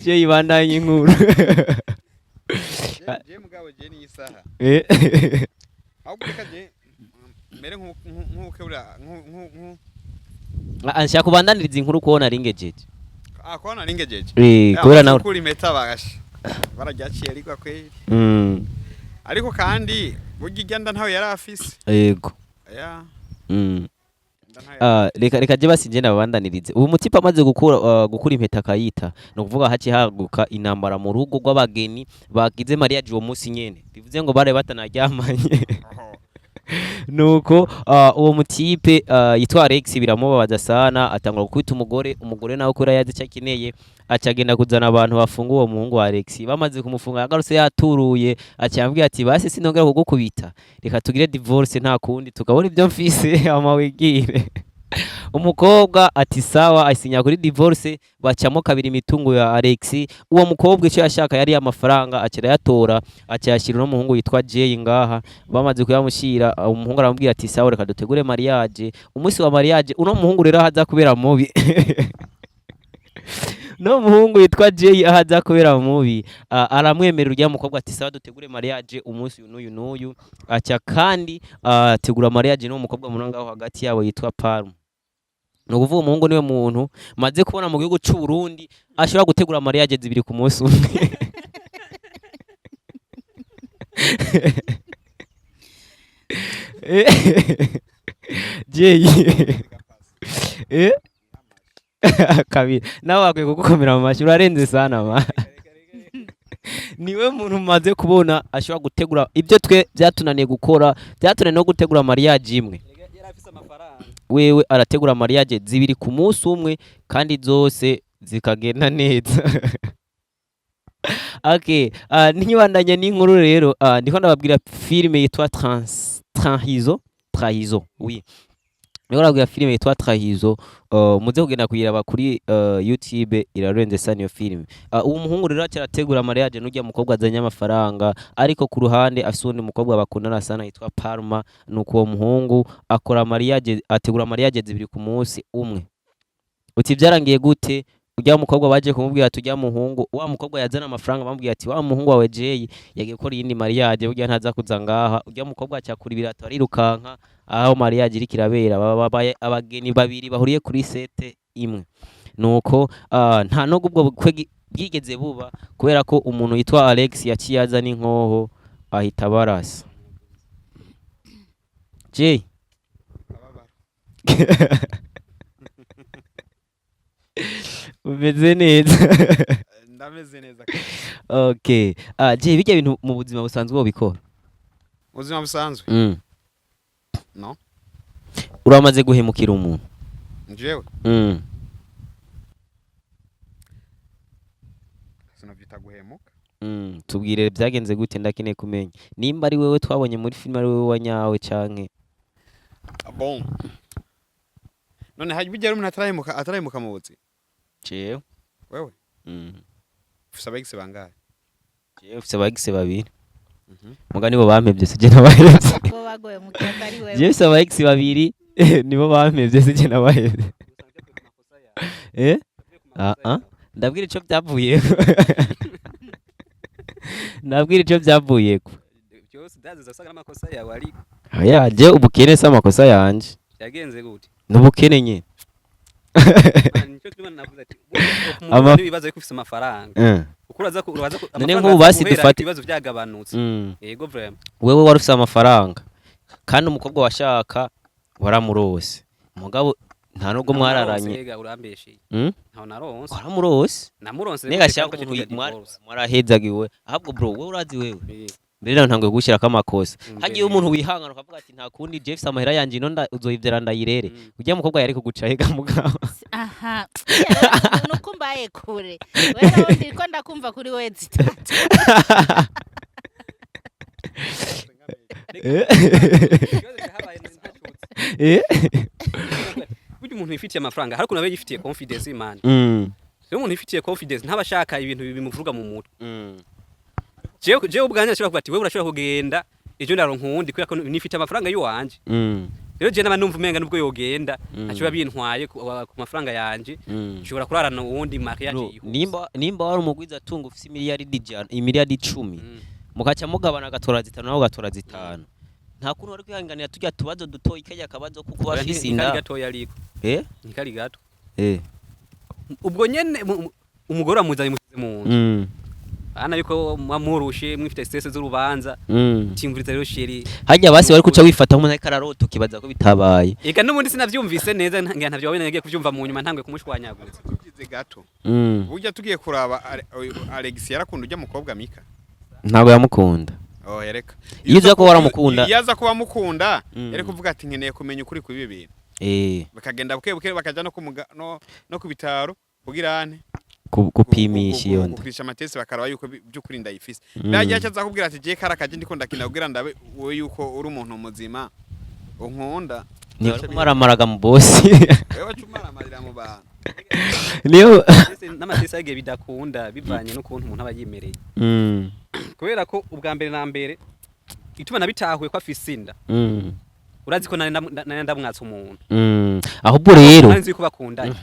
Jay bandanye inkuru. Je mugabo je ni isaha. Ahubwo kaje mere nk'ukebura anshaka kubandaniriza inkuru kubona ringejeje. Kubona ringejeje. Kubera nawe kuri meta bagasha. Barajyaciye ariko kweli. Ariko kandi bugigenda ntawe yari afise. Yego. Reka je basinje nabandanirize. Ubu mutipa amaze gukura impeta kayita no kuvuga haci haguka inambara mu rugo rw'abageni bagize mariage uwo munsi nyene. Bivuze ngo bare batanaryamanye. Nuko uwo mutipe yitwa Alex biramubabaza sana atangura gukubita umugore nawe kuri yazi cyakeneye acagenda kuzana abantu bafunga uwo muhungu wa Alex. Bamaze kumufunga yagarutse yaturuye acyambwiye ati base sinongera kugukubita reka tugire divorce nta kundi tukabona ibyo mfise amawigire. Umukobwa ati sawa asinya kuri divorce bacamo kabiri imitungo ya Alex. Uwo mukobwa icyo yashaka yari amafaranga akira yatora acyashira no muhungu yitwa Jay ngaha. Bamaze kuyamushira umuhungu aramubwira ati sawa reka dutegure mariage. Umunsi wa mariage uno muhungu rero haza kubera mubi. No muhungu yitwa Jay ahaza kubera mubi aramwemerera ujya mukobwa ati sawa dutegure mariage umunsi n'uyu acha kandi tegura mariage no mukobwa munangaho hagati yabo yitwa Parma. No kuvuga umuhungu niwe muntu maze kubona mu gihugu cy'u Burundi ashobora gutegura mariage zibiri ku munsi umwe. Jay kabiri nawe akwiye kugukomera mu mashuri arenze sana ma. Niwe muntu maze kubona ashobora gutegura ibyo twe byatunaniye gukora byatunaniye no gutegura mariage imwe. Wewe arategura mariage zibiri ku munsi umwe kandi zose zikagenda neza. Okay, ninyibandanya n'inkuru rero ndiko ndababwira filime yitwa Trahison. Oui. Niho nabwira filime yitwa Trahison muze kugenda kuyiraba kuri YouTube irarenze sana iyo filime. Uwo muhungu rero cyarategura mariage n'ujya mukobwa azanye amafaranga ariko ku ruhande afite undi mukobwa bakundana sana yitwa Parma. Nuko uwo muhungu akora mariage ategura mariage zibiri ku munsi umwe. Uti byarangiye gute? Ujya mukobwa baje kumubwira tujya muhungu wa mukobwa yazana amafaranga bambwiye ati wa muhungu wawe Jay yagiye gukora yindi mariage burya ntaza kuza ngaha. Ujya mukobwa cyakura ibirato arirukanka aho mariage iri kirabera abageni babiri bahuriye kuri sete imwe. Nuko nta no gubwo bwigeze buba kubera ko umuntu yitwa Alex yaciyaza n'inkoho ahita barasa. Jay umeze neza ndameze neza okay Jay bijya bintu mu buzima busanzwe wobikora ubuzima busanzwe no uramaze guhemukira umuntu njewe sinavyita guhemuka tubwire byagenze gute ndakeneye kumenya nimba ari wewe twabonye muri film ari wewe wanyawe canke bon none haje bijya umuntu atarahemuka mu buzima jewe wewe ufise abagise bangahe jewe ufise abagise babiri muga nibo bampevye sije nabahevye ko bagoye mu cyatari wewe jewe ufise abagise babiri nibo bampevye sije nabahevye ndabwira ico byavuyeko ndabwira ico byavuyeko byose daziza usanga amakosa yawe ari je ubukene se amakosa yanje yagenze gute n'ubukene nyene nico kirimo navuze ati umuntu bibaza ko ufise amafaranga ukuraza ko none nk'ubu basi dufate ibibazo byagabanutse yego vraiment wewe wari ufise amafaranga kandi umukobwa washaka waramurose mugabo nta nubwo mwararanye urambeshye ntaho naronse waramurose namuronse nega shaka mwarahezagiwe ahubwo bro wewe urazi wewe mbere ntango gushira kamakosa hagiye umuntu wihangana ukavuga ati nta kundi Jeff amahera yanje ino uzoyivyera ndayirere ujya mukobwa yari kuguca hega mugabo aha nuko mbaye kure wewe ndiko ndakumva kuri we zitatu burya umuntu yifitiye amafaranga hari kunabe yifitiye confidence imana rero umuntu yifitiye confidence ntabashaka ibintu bimuvuga mu mutwe jewe ubwanya ashobora kuvuga ati wewe urashobora kugenda ejo ndaronka uwundi kubera ko nifite amafaranga y'uwanje rero je naba numva umenga nubwo yogenda ashobora bintwaye ku mafaranga yanje nshobora kurarana uwundi mariage nimba wari umugwiza atunga ufise imiliyardi 10 mukaca mugabana gatora zitanu naho gatora zitanu nta kuntu wari kwihanganira tujya tubazo dutoyi kajya kabazo kuko bafise inda nikari gato yariko nikari gato ubwo nyene umugore amuzanye musize mu nzu ana yuko mwamurushe mwifite stress z'urubanza timvuriza rero sheri hajya basi wari kuca wifata nk'umuntu ariko araroto kibaza ko bitabaye eka n'ubundi sinavyumvise neza ngira ntavyo wabene nagiye kuvyumva mu nyuma ntangwe kumushwanyaguza tugize gato burya tugiye kuraba Alex yarakunda ujya mukobwa Mika ntabwo yamukunda yereka iyo uza ko waramukunda yaza kuba mukunda yari kuvuga ati nkeneye kumenya ukuri kuri ibi bintu bakagenda buke bakaja no ku bitaro kugirane kupimisha iyo nda kupimisha amatesi bakaraba yuko by'ukuri ndayifise ndagiye cyaza kubwira ati je karakaje ndiko ndakina kugira ndabe wowe yuko uri umuntu muzima unkunda ni waramaraga mu bosi wewe wacumara amarira mu bantu niyo n'amatesi agiye bidakunda bivanye n'ukuntu umuntu aba yimereye kubera ko ubwa mbere na mbere ituma nabitahuye ko afise inda urazi ko nari ndamwatsa umuntu ahubwo rero nzi ko bakundanye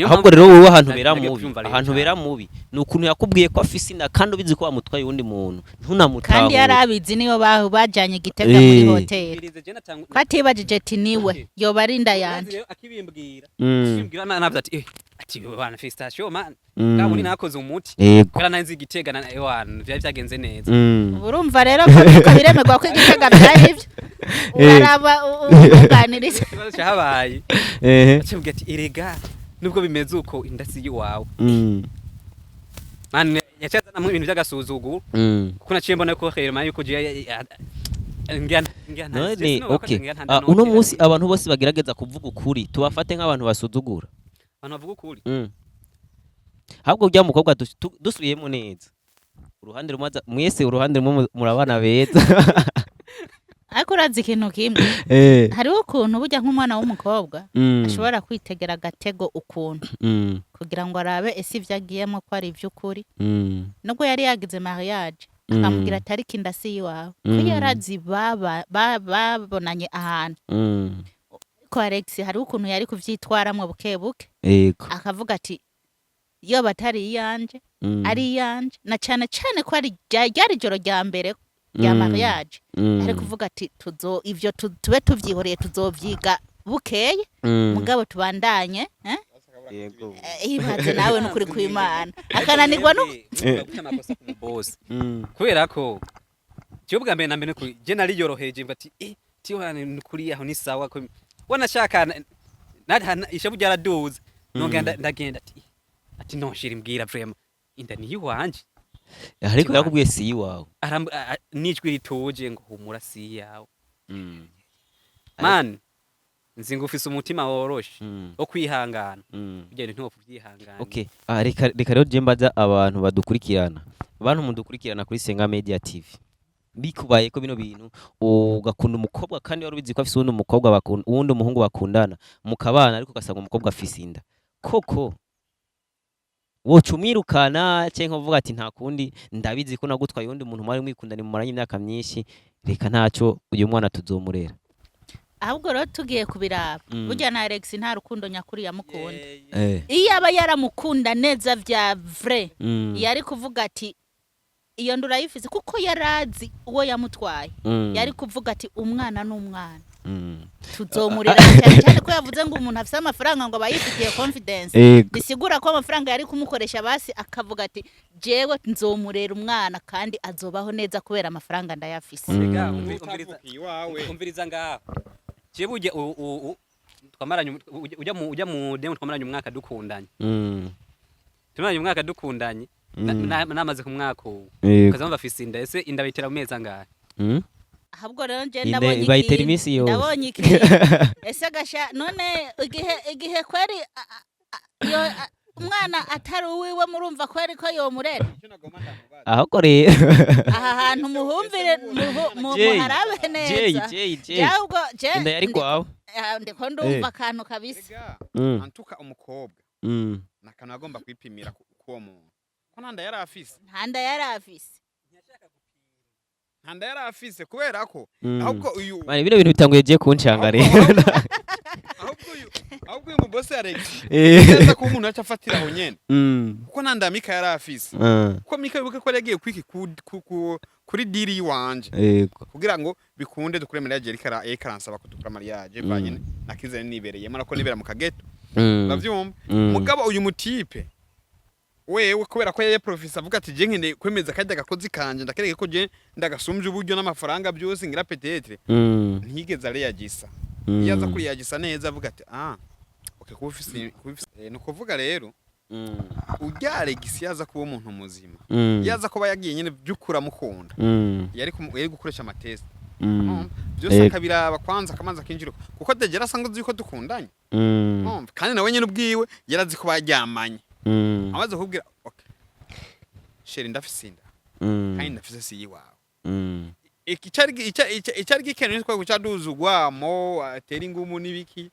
ahubwo rero wowe ahantu bera mubi ni ukuntu yakubwiye ko afise inda kandi ubizi ko wamutwaye undi muntu ntunamutahure kandi yarabizi niyo bajanye Gitega muri hotel ko atibajije ati niwe yoba ari inda yanje akibimbwira navuze ati bana festation man kaburi nakoze umuti kora nanzi Gitega na ewan byari byagenze neza urumva rero ko biremerwa ko Gitega byari ivyo uraraba uganiriza cyabaye cyubwe ati erega nubwo bimeze uko indasi yiwawe man yachaza namwe ibintu by'agasuzuguro kuko naciye mbona ko rero yuko je none okay uno munsi abantu bose bagerageza kuvuga ukuri tubafate nk'abantu basuzugura abantu bavuga ukuri ahubwo ujya mukobwa dusubiyemo neza uruhande rumaza mwese uruhande murabana beza ariko urazi ikintu kimwe hariho ukuntu burya nk'umwana w'umukobwa ashobora kwitegera agatego ukuntu kugira ngo arabe ese ivyo agiyemo ko ari ivy'ukuri nubwo yari yagize mariage akamubwira atari kindasi yiwawe ko yarazi babonanye ahantu ko Alex hariho ukuntu yari kuvyitwaramwo bukebuke akavuga ati iyo batari iyanje ari iyanje na cane cane ko ari ryari joro rya mbere ya mariage ari kuvuga ati ivyo tube tuvyihoreye tuzovyiga bukeye mugabo tubandanye yego ibaze nawe n'ukuri kw'Imana akananirwa no amakosa ku boss kubera ko cyo bwa mbere na mbere je nari yoroheje mbati tiwana kuri aho ni sawa ko wanashaka ishabu ryaraduze nongenda ndagenda ati nonshira imbwira vraiment inda ni yiwanje ariko yakubwiye si yiwawe nijwi rituje ngo humura si yawe man nzi ngufise umutima woroshe wo kwihangana ugende ntopfu byihangana okay reka rero je mbaza abantu badukurikirana abantu mudukurikirana kuri Senga Media TV bikubaye ko bino bintu ugakunda umukobwa kandi wari ubizi ko afise uwundi umukobwa bakunda uwundi umuhungu bakundana mukabana ariko ugasanga umukobwa afise inda koko wocumwirukana cyenko uvuga ati nta kundi ndabizi ko nagutwaye undi muntu mwari mwikundana mu maranye imyaka myinshi reka ntacyo uyu mwana tuzomurera ahubwo rero tugiye kubiraba burya na Alex nta rukundo nyakuri yamukunda iyo aba yaramukunda neza vya vrai yari kuvuga ati iyo ndurayifize kuko yarazi uwo yamutwaye yari kuvuga ati umwana n'umwana tuzomurira cyane ko yavuze ngo umuntu afite amafaranga ngo abayifitiye confidence bisigura ko amafaranga yari kumukoresha basi akavuga ati jewe nzomurera umwana kandi azobaho neza kubera amafaranga ndayafise umviriza ngaho jewe uje twamaranye ujya mu demo twamaranye umwaka dukundanye tumaranye umwaka dukundanye namaze ku mwaka ukazamba bafise inda ese inda bayitera mu mezi angahe ahubwo rero nje ndabonye bayitera iminsi yose ndabonye iki ese gasha none igihe kweri umwana atari uwiwe murumva kweri ko yomurera ahubwo rero aha hantu muhumvire muharabe neza ahubwo inda yari kwawe ndiko ndumva akantu kabisa antuka umukobwa nakana agomba kwipimira kuwo muntu ko ntanda yari afise ntanda yari afise kubera ko ahubwo uyu mane bino bintu bitanguye je kuncanga rero ahubwo uyu mubose Alex yeza ko umuntu aca afatira aho nyene kuko ntanda Mika yari afise kuko Mika bibuke ko yagiye kwiki kuri diri wanje kugira ngo bikunde dukure mariage ekaransaba ko dukura mariage banyene nakizene nibereye mara ko nibera mu kageto bavyumva mugabo uyu mutipe wewe kubera ko yaye professor avuga ati je nkene kwemeza kajya gakozi kanje ndakereke ko je ndagasumbye uburyo n'amafaranga byose ngira petetre ntigeze areyagisa yaza kuri yagisa neza avuga ati okay kufise no kuvuga rero ujyare gisi yaza kuba umuntu muzima yaza ko bayagiye nyene byukura mukunda yari gukoresha amatest byose akabiraba kwanza kamanza kinjiro kuko degera sango ziko dukundanye kandi nawe nyene ubwiwe yarazi ko baryamanye amaze kubwira okay sheri ndafise inda kandi ndafise si yiwawe icyari gikeneye ko gucaduzugwamo atera ingumu nibiki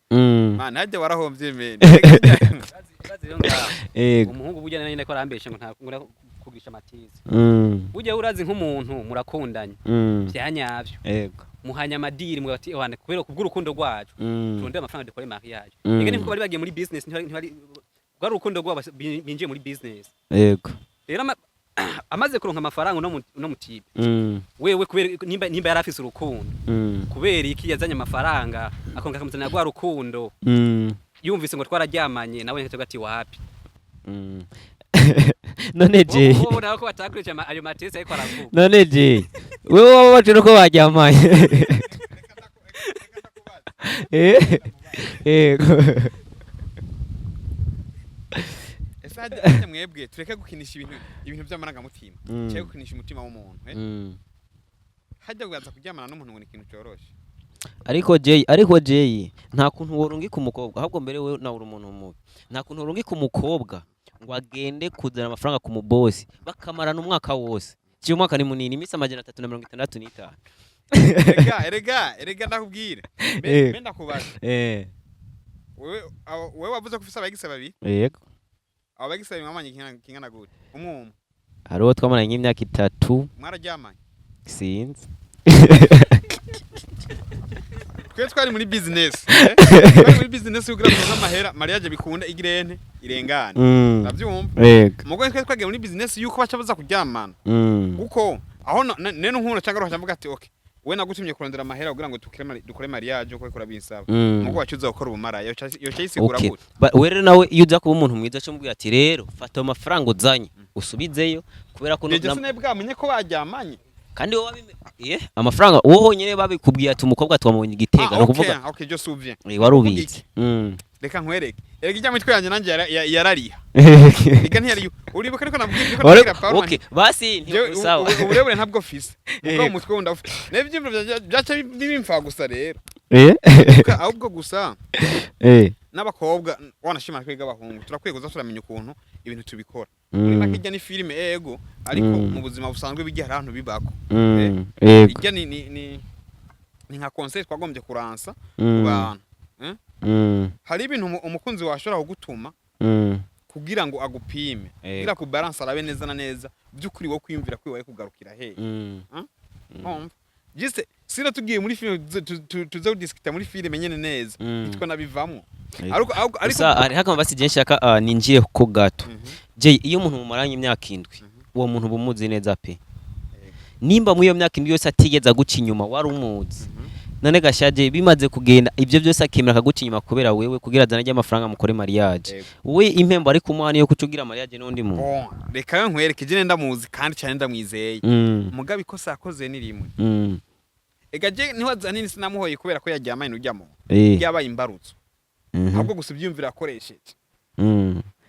mana hajye warahomvye mene umuhungu bujya nanye ko arambeshe ngo ntakungura kugisha amatizi bujya urazi nk'umuntu murakundanye byanyavyo yego muhanya amadiri mu bati wane kubera kubw'urukundo rwacu turondera amafaranga dukore mariage ngene nko bari bagiye muri business ntibari bwa rukundo rwabo binjiye muri business yego rero amaze kuronka amafaranga no mutipe wewe kubera nimba yarafise urukundo kubera iki yazanye amafaranga akonga kamuzana rwa rukundo yumvise ngo twararyamanye nawe ntacyo gati wapi none je wowe nawe ko batakurije ayo matese ariko aravuga none je wewe wabaje nuko baryamanye Esa mwebwe tureke gukinisha ibintu by'amaranga mutima cyo gukinisha umutima w'umuntu hajya kugaza kuryamana n'umuntu ngo ni ikintu cyoroshe ariko Jay nta kuntu worungi ku mukobwa ahubwo mbere we na uri umuntu mubi nta kuntu worungi ku mukobwa ngo agende kuzana amafaranga ku mubosi bakamarana umwaka wose cyo umwaka ni munini imisi 365 erega ndakubwire menda kubaza wewe wavuze ko ufise abagise babiri yego abagise mwamanye kingana gute umwe hariho twamaranye imyaka 3 mwararyamanye sinzi twe twari muri business muri business ugira ngo amahera mariage bikunda igirene irengana navyumva mugo twe twagiye muri business yuko bacabuza kuryamana uko aho nene nkuru cyangwa roho ati okay we nagutumye kurondera amahera kugira ngo dukore mariage uko ikora binsaba mugo wacuza gukora ubumara yo cyayisigura gute were nawe iyo uza kuba umuntu mwiza cyo mbwira ati rero fata amafaranga uzanye usubizeyo kubera ko nje sinebwa amenye ko baryamanye kandi wowe amafaranga wowe honyine babikubwiye ati umukobwa twamubonye Igitega no kuvuga okay je souviens wari ubizi reka nkwereke erega ijya mitwe yanjye nanjye yarariha reka ntiyari uribuka ariko nabwira Paulo okay basi sawa uburebure ntabwo fise ubwo umutwe wunda ufite n'ibyimbo byaca bimfa gusa rero ahubwo gusa n'abakobwa wanashimana kwiga abahungu turakwiye kuza turamenya ukuntu ibintu tubikora muri makijya ni filime ego ariko mu buzima busanzwe bijya ahantu bibako ijya ni nka conseil twagombye kuransa ku bantu hari ibintu umukunzi washobora kugutuma kugira ngo agupime kugira ku balance arabe neza na neza byukuri wo kwimvira kwiwaye kugarukira he Jiste sira tugiye muri filime tuze kudiscuta muri filime nyene neza bitwa nabivamo ariko ari hakama basi je nshaka ninjire ko gato je iyo umuntu mumaranye imyaka 7 uwo muntu bumuzi neza pe nimba mu iyo myaka 7 yose atigeza guca inyuma wari umuzi none gashaje bimaze kugenda ibyo byose akemera akaguca inyuma kubera wewe kugira azana amafaranga mukore mariage we impembo ari kumwana yo kucugira mariage n'undi muntu reka nkwereke je ndamuzi kandi cyane ndamwizeye mugabe ikosa yakoze ni rimwe ega je niho zanini sinamuhoye kubera ko yagiye amanye ujyamo yabaye imbarutso ahubwo gusa ibyumvira akoresheje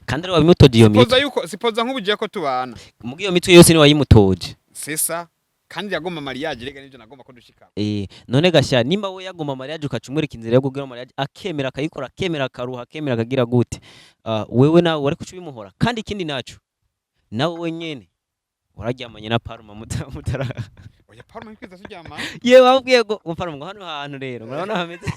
kandi ari wabimutoje iyo mitwe sipoza nk'ubugiye ko tubana mugiye iyo mitwe yose ni wayimutoje sesa kandi yagomba mariage rega nivyo nagomba ko dushika none gasha nimba we yagomba mariage ukacumurika inzira yo kugira mariage akemera akayikora akemera akaruha akemera akagira gute wewe nawe wari kucubimuhora kandi ikindi naco nawe wenyene wararyamanye na Parma mutara oya Parma ikwiza tujyama ye wabwiye ngo Parma ngo hano hantu rero murabona hameze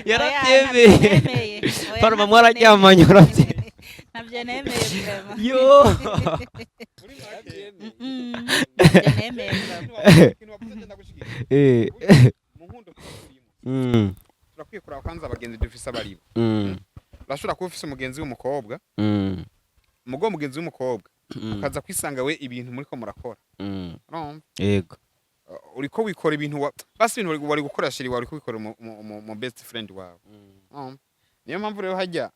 yarabyemeye Parma mwararyamanye urabyemeye nabyo nemeye bwema yo nabyo nemeye turakwiye kuraba kwanza abagenzi dufise abaribo urashobora kuba ufise umugenzi w'umukobwa mugenzi w'umukobwa ukaza kwisanga we ibintu muri ko murakora yego uriko wikora ibintu basi ibintu wari gukora shiri wari kubikora mu best friend wawe niyo mpamvu rero hajya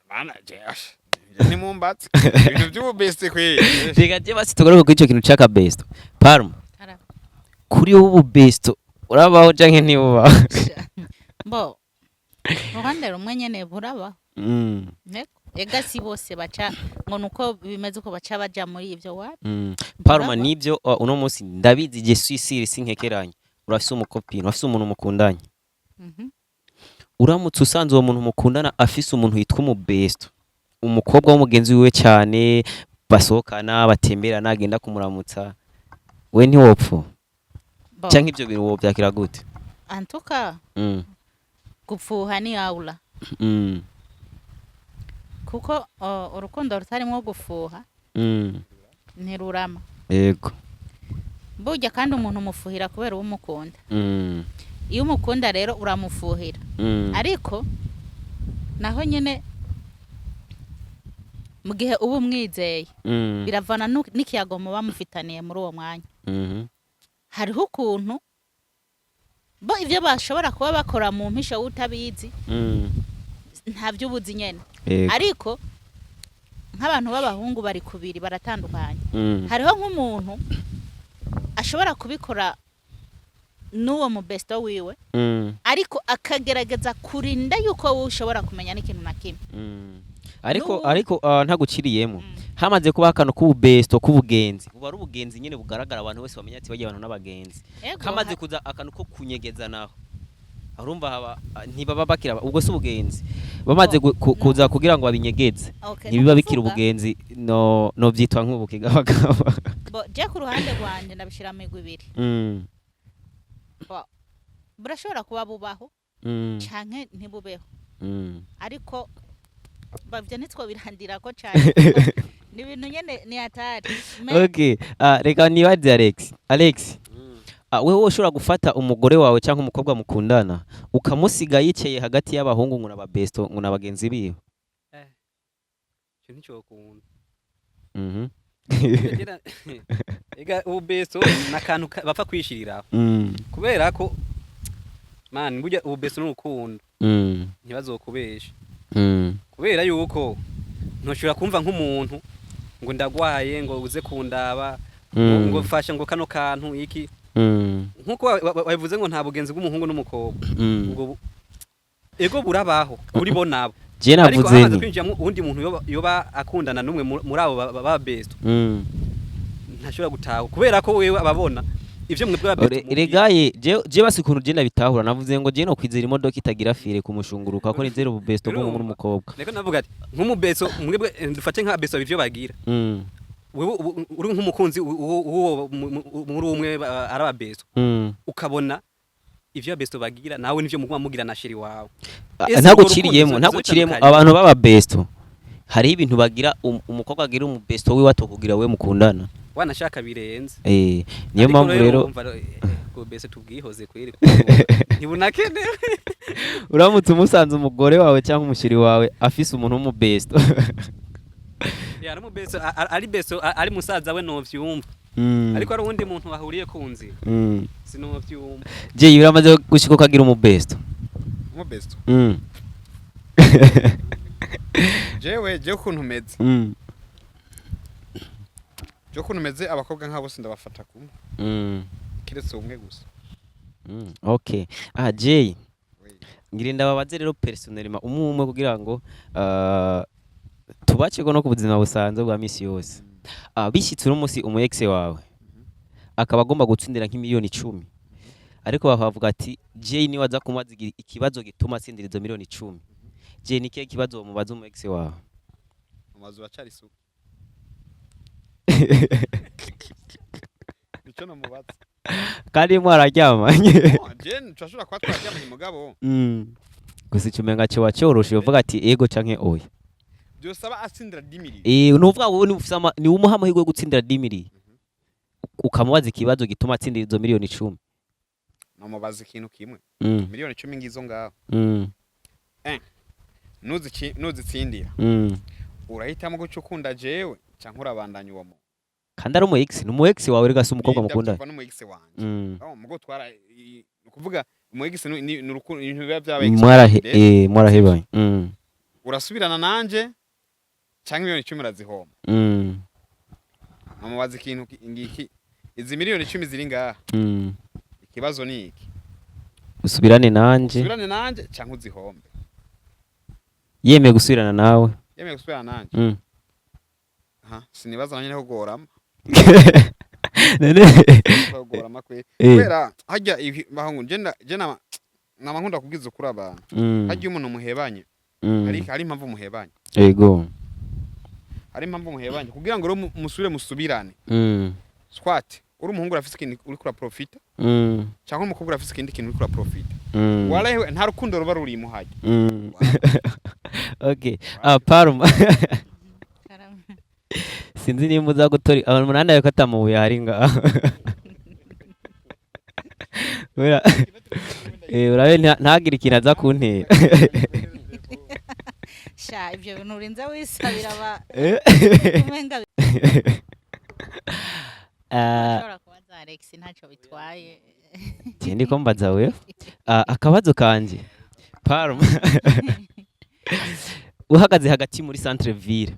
bana jesh ni mumbatse ibintu by'ubu best kwe bigaje basi tugoroka kuri ico kintu caka best Parma kuri ubu best urabaho canke ntibuba bo ruhande rumwe nyene buraba ega si bose baca ngo nuko bimeze uko baca baja muri ivyo wapi Parma nivyo uno munsi ndabizi je swisiri sinkekeranye urafise umukopino urafise umuntu mukundanye uramutse usanze uwo muntu mukundana afise umuntu yitwa umubest umukobwa w'umugenzi wiwe cyane basohokana batemberana agenda kumuramutsa we ntiwopfu canke ivyo bintu wovyakira gute antuka gupfuha ni aula kuko urukundo rutarimo gufuha ntirurama yego burya kandi umuntu umufuhira kubera umukunda iyo umukunda rero uramufuhira ariko naho nyene mu gihe uba umwizeye biravana n'ikiyago muba mufitaniye muri uwo mwanya hariho ukuntu bo ivyo bashobora kuba bakora mu mpisho utabizi nta by'ubuzi nyene ariko nk'abantu b'abahungu bari kubiri baratandukanye hariho nk'umuntu ashobora kubikora n'uwo mu best wiwe ariko akagerageza kurinda yuko wowe ushobora kumenya n'ikintu na kimwe ariko ntaguciriyemo hamaze kuba akantu k'ububesto k'ubugenzi buba ari ubugenzi nyene bugaragara abantu bose bamenya ati bagiye abantu n'abagenzi kamaze kuza akantu ko kunyegeza naho urumva haba ntibaba bakira ubwo se ubugenzi bamaze kuza kugira ngo babinyegeze ntibiba bikira ubugenzi no byitwa nk'ubukigabagaba bo je ku ruhande rwanje ndabishira amigwi ibiri burashobora kuba bubaho canke ntibubeho ariko bavyo nitwo birandira ko cyane ni ibintu nyene ni atari okay reka nibaze Alex wewe ushobora gufata umugore wawe cyangwa umukobwa mukundana ukamusiga yiceye hagati y'abahungu ngo nababesto ngo nabagenzi biwe cyo nicokunda ega ubesto nakantu bapfa kwishirira kubera ko man burya ubesto n'urukundo ntibazokubesha kubera yuko ntushobora kumva nk'umuntu ngo ndagwaye ngo uze kundaba ngo fasha ngo kano kantu iki nkuko wabivuze ngo nta bugenzi bw'umuhungu n'umukobwa ubwo ego burabaho kuri bo nabo je navuze ni kwinjira undi muntu yoba akundana numwe muri abo ba best ntashobora gutaha kubera ko wewe ababona ivyo mwe bwa best regaye je basikuntu je nabitahura navuze ngo je no kwizera imodoka itagira fire kumushunguruka ko nizera ubu best bwo muri umukobwa reko navuga ati nk'umu best mwebwe dufate nka best bivyo bagira wewe uri nk'umukunzi uwo muri umwe araba best ukabona ivyo best bagira nawe nivyo muguma mugira na shiri wawe ntago ciriyemo abantu baba best hari ibintu bagira umukobwa agira umu best wiwe atokugira we mukundana wanashaka birenze niyo mpamvu rero go best tubwihoze kweri ntibunakene uramutse umusanze umugore wawe cyangwa umushiri wawe afise umuntu w'umu best ari mu best ari best ari musaza we no vyumva ariko ari undi muntu bahuriye kunzi sino vyumva je yuramaze gushika kagira umu best jewe kuntu meze jo kuntu meze abakobwa nk'abo sindabafata kumwe kiretse umwe gusa okay Jay ngire ndababaze rero personnellement umwe kugira ngo tubacego no ku buzima busanzwe bwa misi yose bishyitse umunsi umu ex wawe akaba agomba gutsindira nk'imiliyoni 10 ariko bavuga ati Jay ni waza kumaza ikibazo gituma atsindira izo miliyoni 10 Jay ni kihe kibazo mubaza umu ex wawe amazu bacari suku nico no mubaza kandi mwararyamanye je twashobora kwa twaryamanye mugabo gusa icumenga cyo wacoroshe uvuga ati ego canke oya byosaba atsindira 10 nuvuga wowe ni umuha amahirwe yo gutsindira 10 ukamubaza ikibazo gituma atsindira izo miliyoni 10 namubaza ikintu kimwe miliyoni 10 ngizo ngaho nuzitsindira urahitamo guca ukunda jewe cyangwa urabandanya uwo muntu kandi ari umu ex ni umu ex wawe rega se umukobwa mukunda ni umu ex wanje mugo twara kuvuga umu ex ni urukundo ibintu biba byabaye mwarahebanye urasubirana nanje cyangwa miliyoni 10 urazihoma namubaza ikintu ngiki izi miliyoni 10 ziri ngaha ikibazo ni iki usubirane nanje cyangwa uzihombe yemeye gusubirana nawe nanje sinibaza nanye ko gorama gorama kwe kubera hajya bahungu jena nkunda kubwiza kuri abantu hajya umuntu muhebanye hari impamvu muhebanye yego hari impamvu muhebanye kugira ngo musubire musubirane swat uri umuhungu urafise ikintu uri kura profita cyangwa umukobwa urafise ikindi kintu uri kura profita walahi nta rukundo ruba ruri muhaje okay Parma sinzi nimba uza gutori abantu munanda yo katamubuye hari nga urabe ntagira ikintu aza kuntera sha ibyo bintu urinza wisabira ba umenga kubaza Alex ntacyo bitwaye kindi ko mbaza we akabazo kanje Parma uhagaze hagati muri centre ville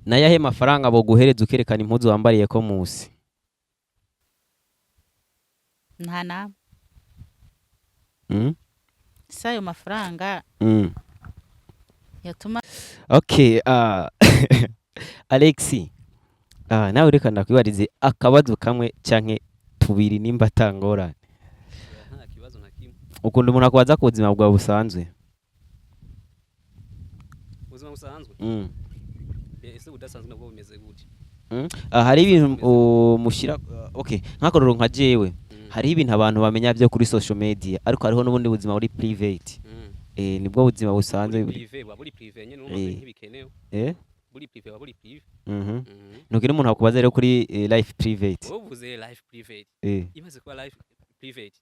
nayahe mafaranga bo guhereza ukerekana impuzu wambariye ko musi ntana sayo mafaranga yatuma okay Alexi nawe reka ndakwibarize akabazo kamwe canke tubiri nimba tangorane nta kibazo na kimwe ukunda umuntu akwaza ku buzima bwa busanzwe ubuzima busanzwe ese udasanzwe nabwo bimeze gute hari ibintu mushira okay nkakororo nka jewe hari ibintu abantu bamenya byo kuri social media ariko hariho nubundi buzima buri private nibwo buzima busanzwe buri privé nyene n'umuntu ntibikenewe buri privé buri privé ntukiri umuntu akubaza rero kuri life private uvuze life private imaze kuba life private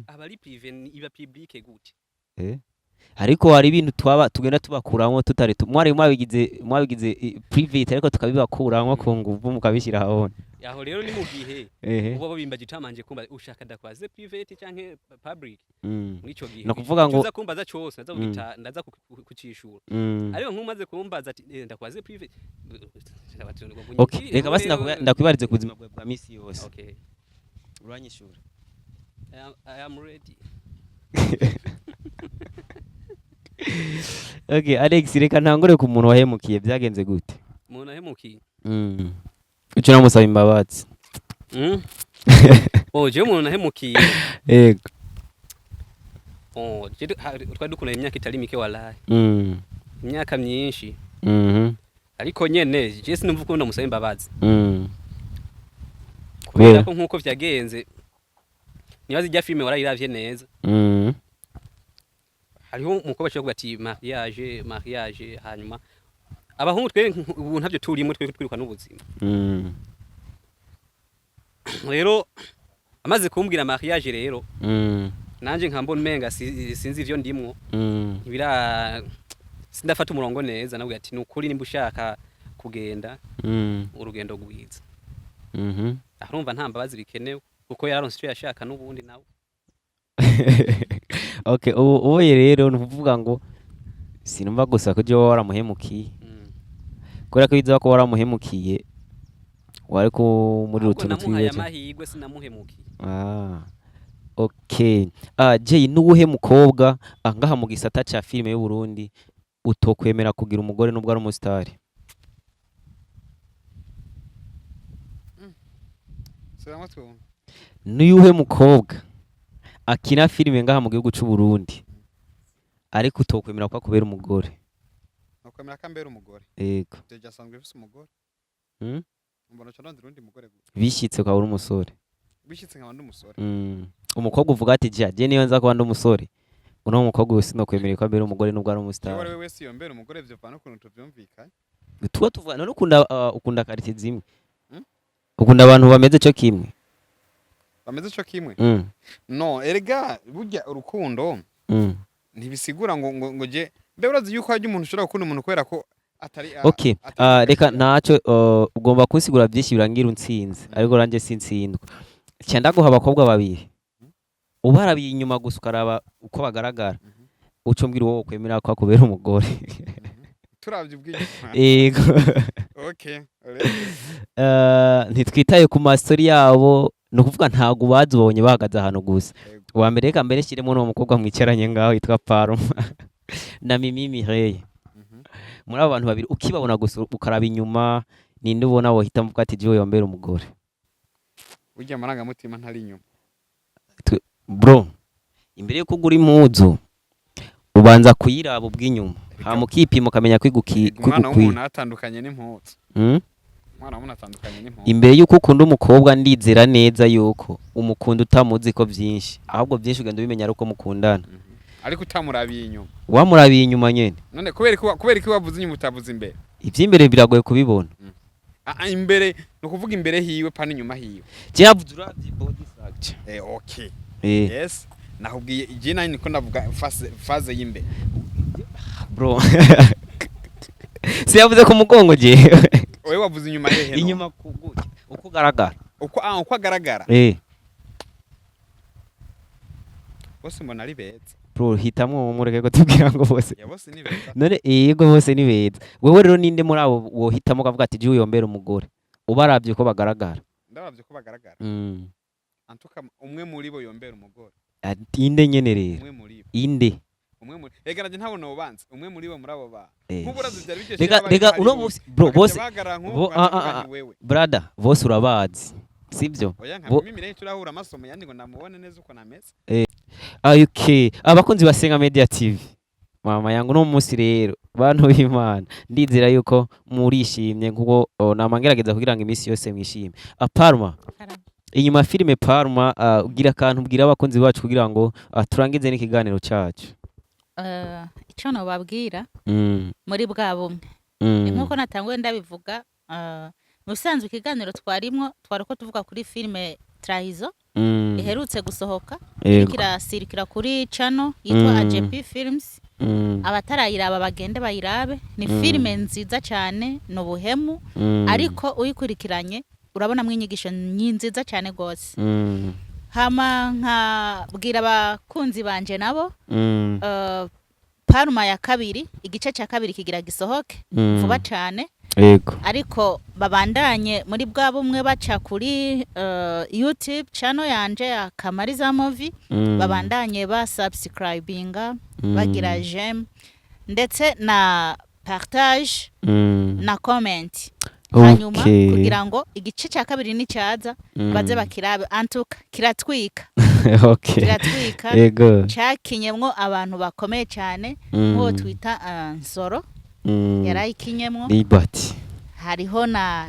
abari privé iba publique gute ariko hari ibintu tugenda tubakuramwo tutari mwabigize private ariko tukabibakuramwo ku nguvu mukabishira habone aho rero ni mu gihe uba babimbaje itamanje kumba ushaka ndakwaze private canke public muri ico gihe no kuvuga ngo uza kumbaza cyose ndaza kucishura ariko nkumaze kumbaza ati ndakwaze private okay reka basi ndakwibarize kuzima bwa misi yose okay uranyishura I am ready. Okay Alex reka ntangore ku muntu wahemukiye byagenze gute umuntu ahemukiye uco namusaba imbabazi je umuntu ahemukiye yego je twari dukunda imyaka itari mike walahi imyaka myinshi ariko nyene je sinumva uko ndamusaba imbabazi kubera ko nkuko vyagenze nibaza ijya filime warayiravye neza hariho umukobwa cyo ati mariage hanyuma abahungu twe ubu ntavyo turimo twe twiruka n'ubuzima rero amaze kumbwira mariage rero nanje nkambona menga sinzi ivyo ndimwo ibira sindafata umurongo neza nabwo ati nukuri nimba ushaka kugenda urugendo gwiza arumva nta mbabazi bikenewe kuko yaronse icyo yashaka n'ubundi nawe okay ubu rero nuvuga ngo sinumva gusa ko je waramuhemukiye kubera ko biza ko waramuhemukiye wari ko muri rutuntu twiwe amahirwe sinamuhemukiye okay je nuwuhe mukobwa ngaha mu gisata ca filime y'u Burundi utokwemera kugira umugore nubwo ari umustar nuyuhe mukobwa akina filime ngaha mu gihugu cy'u Burundi ariko utokwemera ko akubera umugore nokwemera ko ambera umugore yego je asanzwe bifise umugore mbona cyo ndandi rundi mugore bishitse kwa uri umusore bishitse nkaba n'umusore umukobwa uvuga ati je niyo nza kuba ndi umusore uno mukobwa wese nokwemera ko ambera umugore nubwo ari umustar wewe wese yombera umugore byo vana kuntu tuvyumvikanye tuvuga none ukunda karite zimwe ukunda abantu bameze cyo kimwe bameze cyo kimwe no erega burya urukundo ntibisigura ngo je mbe urazi yuko haje umuntu ushobora gukunda umuntu kubera ko atari okay reka naco ugomba kunsigura byinshi birangira unsinze ariko ranje sintsindwa cyanda guha abakobwa babiri ubarabiye inyuma gusa ukaraba uko bagaragara ucumbwira wowe kwemera ko akubera umugore turavye ubw'inyuma yego okay ntitwitaye ku mastori yabo no kuvuga ntago bazubonye bahagaze ahantu gusa wa mbere reka mbere shiremo no mukobwa mwicaranye ngaho yitwa Parma na Mimi Mireille muri abo bantu babiri ukibabona gusa ukaraba inyuma ninde ubona wo hita mvuga ati jiwe yombera umugore ujya amaranga mutima ntari inyuma bro imbere yuko ugura impuzu ubanza kuyiraba ubw'inyuma hamukipima ukamenya kwiguki umwana w'umuntu atandukanye n'impuzu umwana w'umuntu atandukanye n'impuzu imbere yuko ukunda umukobwa ndizera neza yuko umukunda utamuzi ko byinshi ahubwo byinshi ugenda ubimenya ari uko mukundana ariko utamurabiye inyuma wamurabiye inyuma nyene none kubera ko wavuze inyuma utavuze imbere ivy'imbere biragoye kubibona imbere no kuvuga imbere hiwe pana inyuma hiwe je yavuze uravye body structure okay yes nahubwiye je nani niko ndavuga phase y'imbere bro si yavuze ko mugongo je wewe wavuze inyuma hehe inyuma kuguke uko garagara uko agaragara bose mbona ari beza bro hitamwe umureke ko tubwira ngo bose ya bose ni beza none yego bose ni beza wewe rero ninde muri abo wo hitamo kavuga ati je uyombera umugore ubaravye ko bagaragara ndaravye ko bagaragara antuka umwe muri bo yombera umugore inde nyene rero umwe muri bo inde umwe muri rega naje ntabona ubanze umwe muri bo muri abo ba nk'uburazi byari bije rega uno musi bro bose brother bose urabazi sivyo mimi rero turahura amasomo yandi ngo ndamubone neza uko nameze okay abakunzi basenga Media TV mama yangu no musi rero bantu b'Imana ndizera yuko murishimye kuko namangerageza kugira ngo imisi yose mwishime Parma inyuma filime Parma ugira kantu ubwira abakunzi bacu kugira ngo turangize n'ikiganiro cyacu icyo no babwira muri bwa bumwe nkuko natanguye ndabivuga musanzwe ikiganiro twarimo twariko tuvuga kuri filime Trahizo iherutse gusohoka kirasirikira kuri channel yitwa AJP Films abatarayiraba bagende bayirabe ni filime nziza cyane no buhemu ariko uyikurikiranye urabonamwo inyigisho nziza cyane gose hama nkabwira abakunzi banje nabo Paruma ya kabiri igice cya kabiri kigira gisohoke vuba cyane ariko babandanye muri bwa bumwe baca kuri YouTube channel yanje ya Kamariza Movie babandanye ba subscribinga bagira j'aime ndetse na partage na comment hanyuma kugira ngo igice cya kabiri nicaza baze bakirabe antuka kiratwika kiratwika cyakinyemwo abantu bakomeye cyane ngo twita Nsoro yarayikinyemwo Liberty hariho na